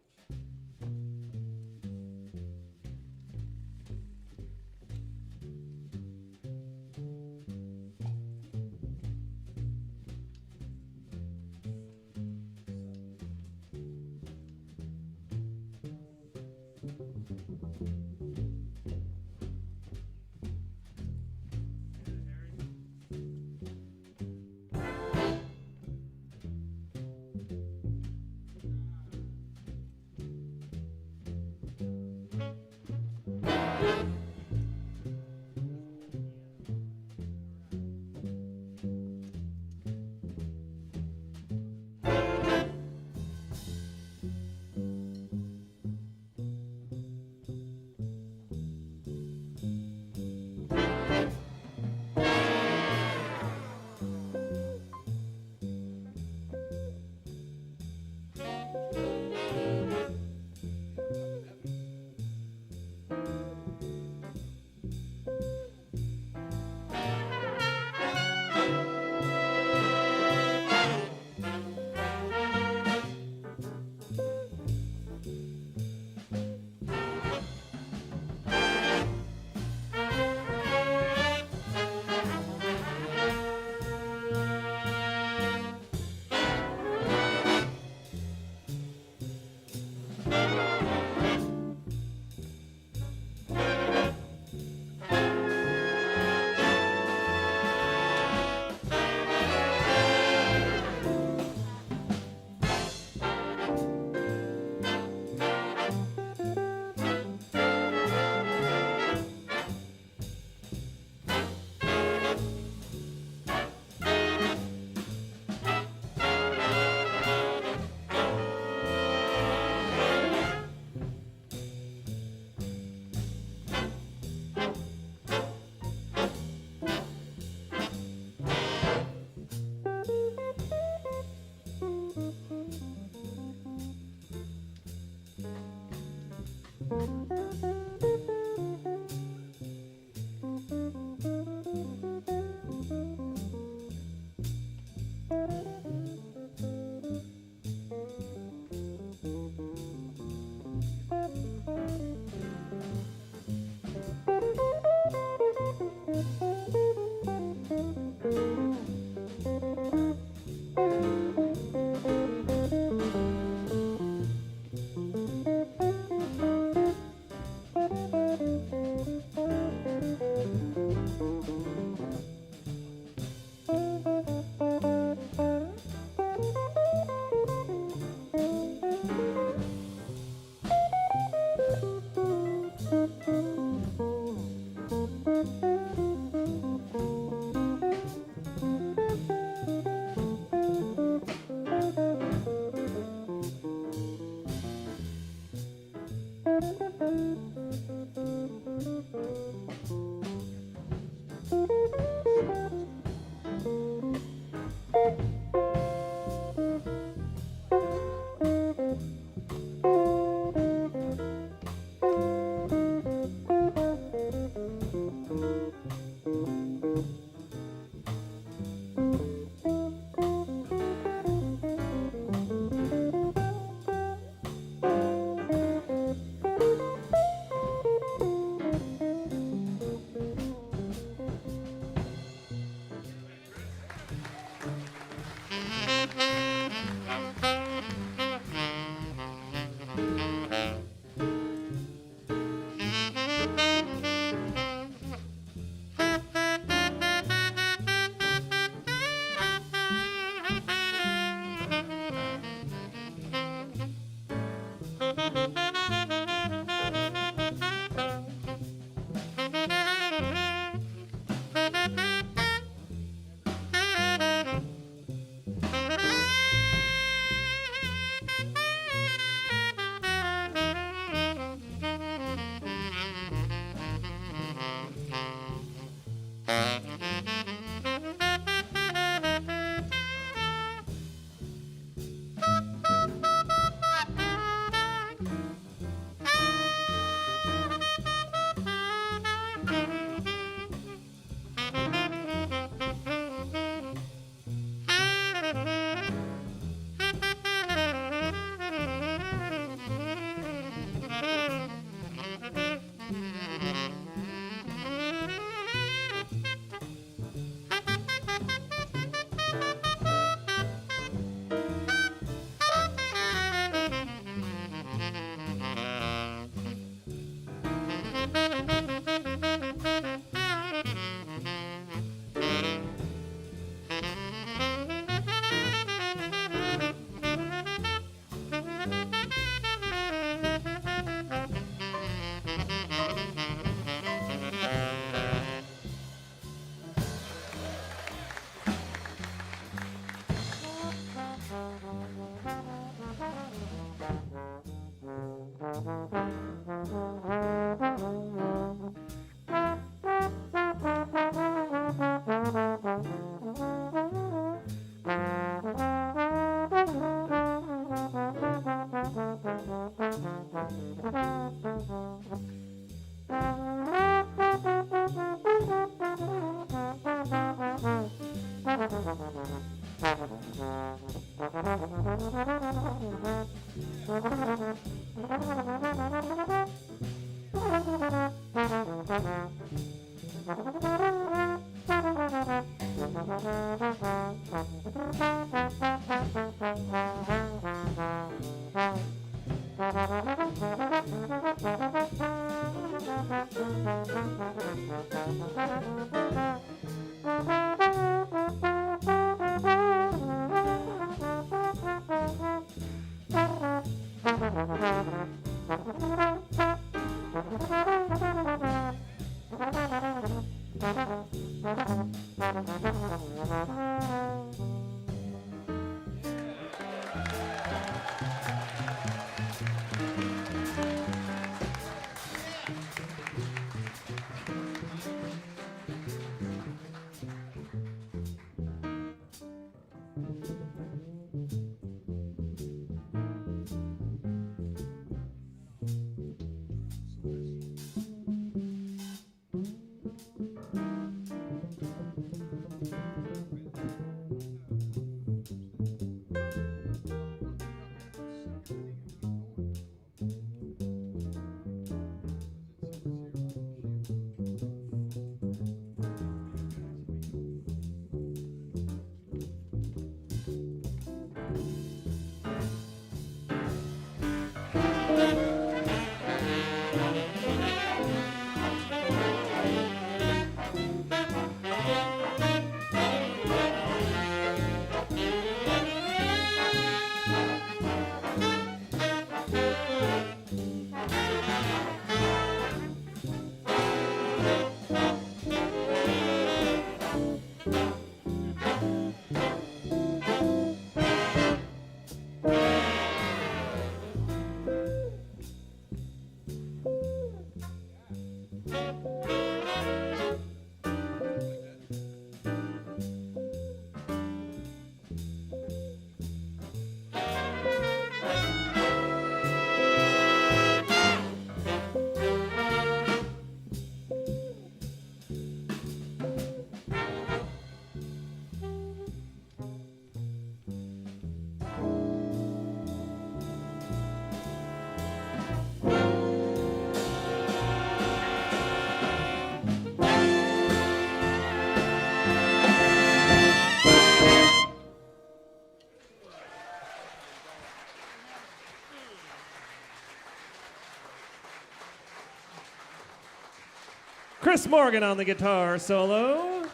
Chris Morgan on the guitar solo.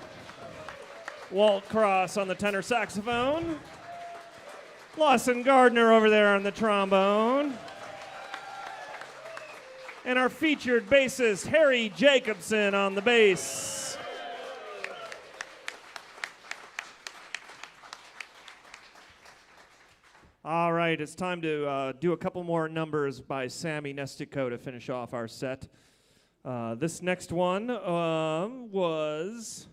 Walt Cross on the tenor saxophone. Lawson Gardner over there on the trombone. And our featured bassist, Harry Jacobson on the bass. All right, it's time to do a couple more numbers by Sammy Nestico to finish off our set. This next one was...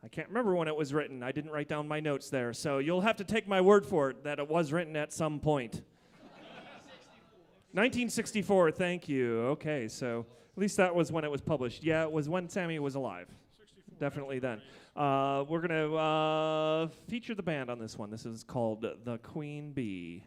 I can't remember when it was written. I didn't write down my notes there, so you'll have to take my word for it that it was written at some point. 1964, thank you. Okay, so at least that was when it was published. Yeah, it was when Sammy was alive. 64. Definitely then. We're going to feature the band on this one. This is called The Queen Bee.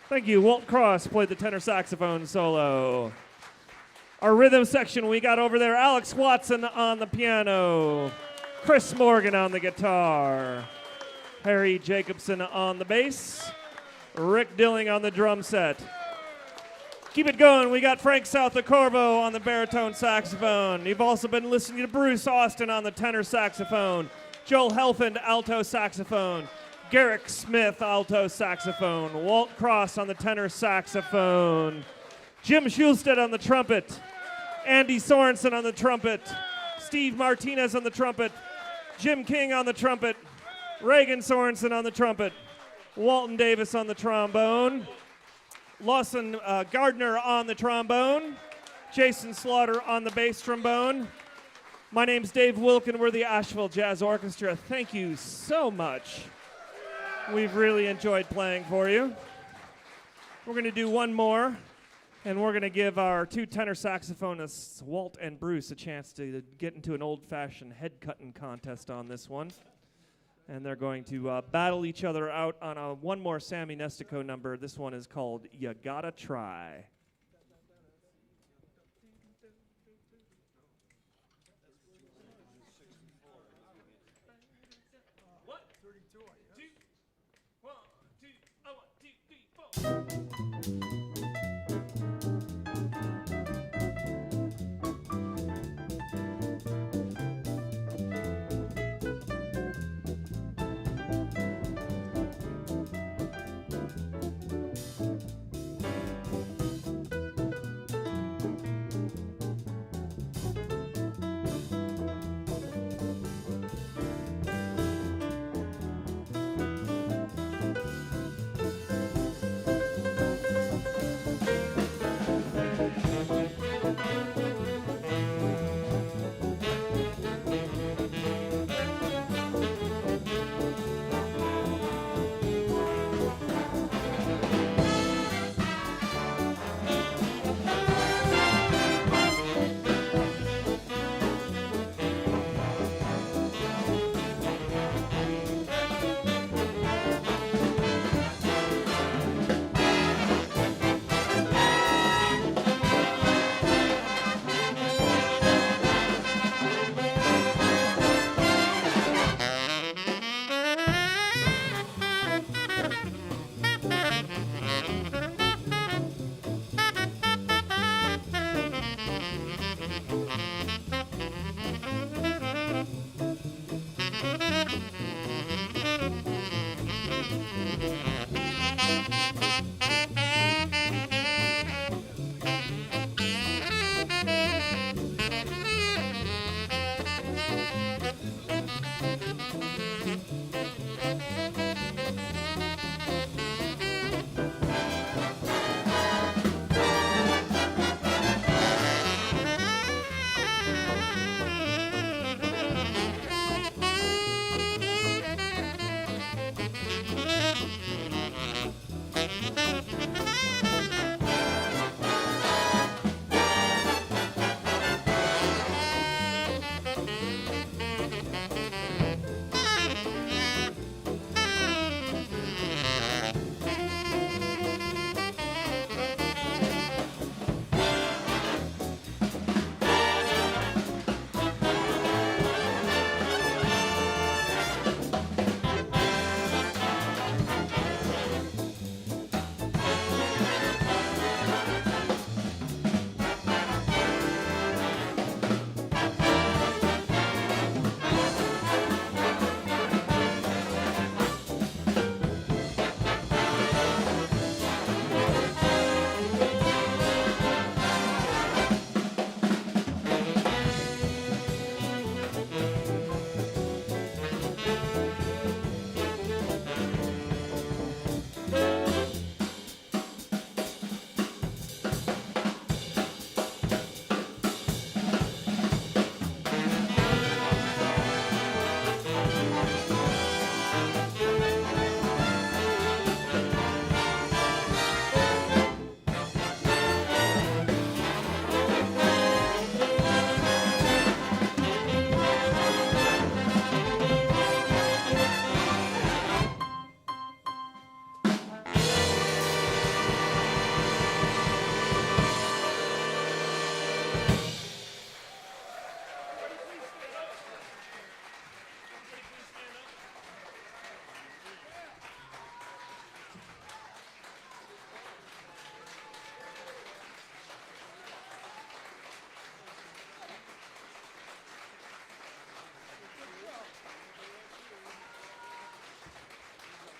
Thank you. Walt Cross played the tenor saxophone solo. Our rhythm section, we got over there Alex Watson on the piano, Chris Morgan on the guitar, Harry Jacobson on the bass, Rick Dilling on the drum set. Keep it going. We got Frank Southacorvo on the baritone saxophone. You've also been listening to Bruce Austin on the tenor saxophone, Joel Helfand alto saxophone, Garrick Smith alto saxophone, Walt Cross on the tenor saxophone, Jim Schulstead on the trumpet, Andy Sorensen on the trumpet, Steve Martinez on the trumpet, Jim King on the trumpet, Reagan Sorensen on the trumpet, Walton Davis on the trombone, Lawson Gardner on the trombone, Jason Slaughter on the bass trombone. My name's Dave Wilkin. We're the Asheville Jazz Orchestra. Thank you so much. We've really enjoyed playing for you. We're going to do one more, and we're going to give our two tenor saxophonists, Walt and Bruce, a chance to get into an old-fashioned head-cutting contest on this one. And they're going to battle each other out on one more Sammy Nestico number. This one is called You Gotta Try.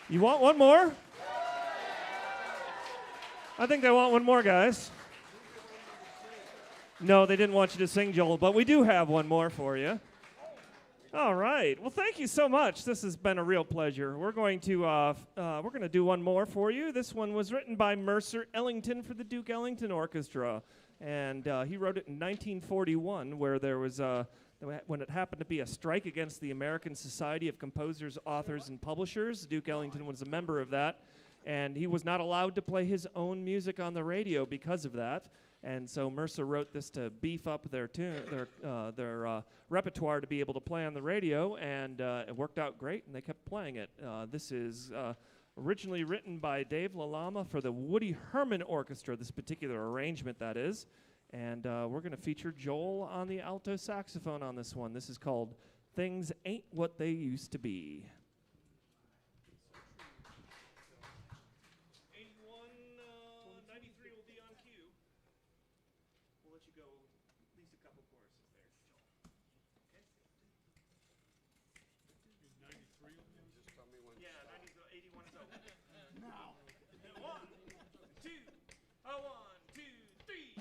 You want one more? I think they want one more, guys. No, they didn't want you to sing, Joel, but we do have one more for you. All right. Well, thank you so much. This has been a real pleasure. We're going to do one more for you. This one was written by Mercer Ellington for the Duke Ellington Orchestra, and he wrote it in 1941, where there was when it happened to be a strike against the American Society of Composers, Authors, and Publishers. Duke Ellington was a member of that, and he was not allowed to play his own music on the radio because of that. And so Mercer wrote this to beef up their repertoire to be able to play on the radio, and it worked out great, and they kept playing it. This is originally written by Dave LaLama for the Woody Herman Orchestra, this particular arrangement, that is. And we're going to feature Joel on the alto saxophone on this one. This is called Things Ain't What They Used to Be. 93 will be on cue. We'll let you go at least a couple choruses there, Joel. Okay? 93 will be. Just tell me when. Yeah, 81 is open. Now. 1, 2, 1, 2, 3.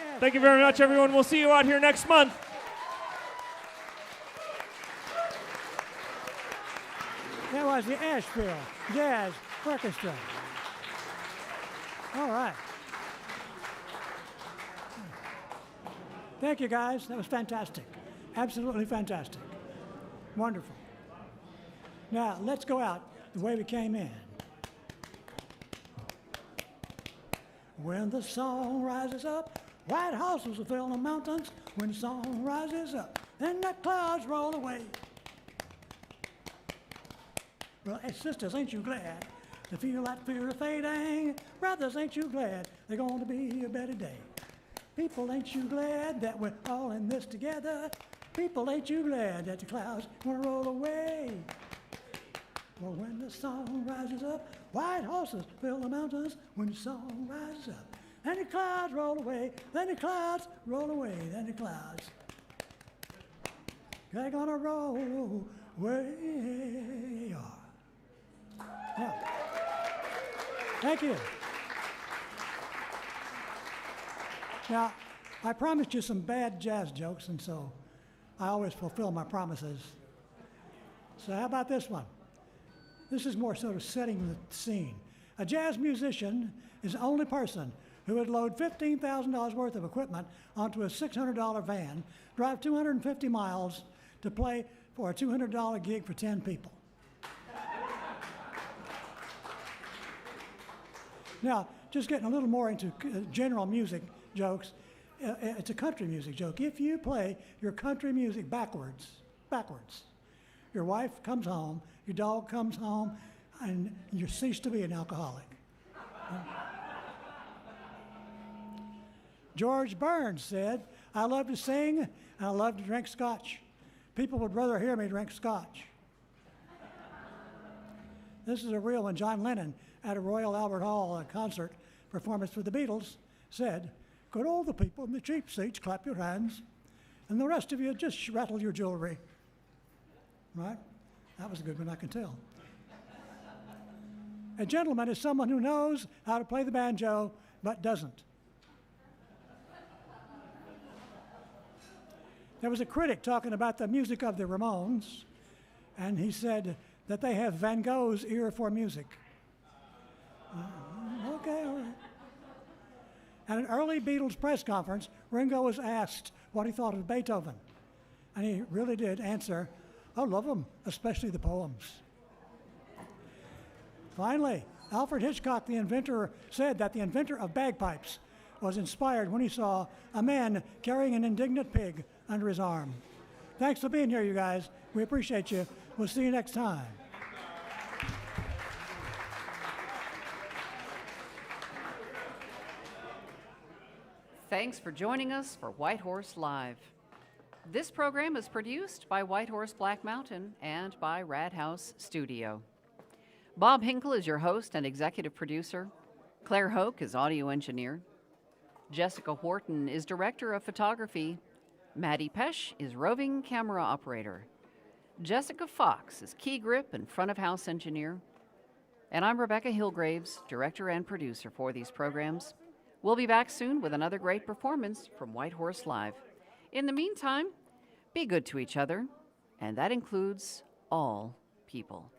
Yes. Thank you very much, everyone. We'll see you out here next month. That was the Asheville Jazz Orchestra. All right. Thank you, guys. That was fantastic. Absolutely fantastic. Wonderful. Now, let's go out the way we came in. When the sun rises up, white houses will fill the mountains. When the sun rises up, then the clouds roll away. Well, hey, sisters, ain't you glad to feel that fear fading? Brothers, ain't you glad there's going to be a better day? People, ain't you glad that we're all in this together? People, ain't you glad that the clouds gonna roll away? Well, when the sun rises up, white horses fill the mountains. When the sun rises up, then the clouds roll away. Then the clouds roll away. Then the clouds, they're gonna roll away. Now, thank you. Now, I promised you some bad jazz jokes, and so I always fulfill my promises. So how about this one? This is more sort of setting the scene. A jazz musician is the only person who would load $15,000 worth of equipment onto a $600 van, drive 250 miles to play for a $200 gig for 10 people. Now, just getting a little more into general music jokes, it's a country music joke. If you play your country music backwards, your wife comes home, your dog comes home, and you cease to be an alcoholic. George Burns said, I love to sing, and I love to drink scotch. People would rather hear me drink scotch. This is a real one. John Lennon, at a Royal Albert Hall concert performance for the Beatles, said, could all the people in the cheap seats clap your hands, and the rest of you just rattle your jewelry? Right? That was a good one, I can tell. A gentleman is someone who knows how to play the banjo, but doesn't. There was a critic talking about the music of the Ramones, and he said that they have Van Gogh's ear for music. Okay, all right. At an early Beatles press conference, Ringo was asked what he thought of Beethoven. And he really did answer, I love them, especially the poems. Finally, Alfred Hitchcock, the inventor, said that the inventor of bagpipes was inspired when he saw a man carrying an indignant pig under his arm. Thanks for being here, you guys. We appreciate you. We'll see you next time. Thanks for joining us for White Horse Live. This program is produced by White Horse Black Mountain and by Rad House Studio. Bob Hinkle is your host and executive producer. Claire Hoke is audio engineer. Jessica Wharton is director of photography. Maddie Pesh is roving camera operator. Jessica Fox is key grip and front of house engineer. And I'm Rebecca Hillgraves, director and producer for these programs. We'll be back soon with another great performance from White Horse Live. In the meantime, be good to each other, and that includes all people.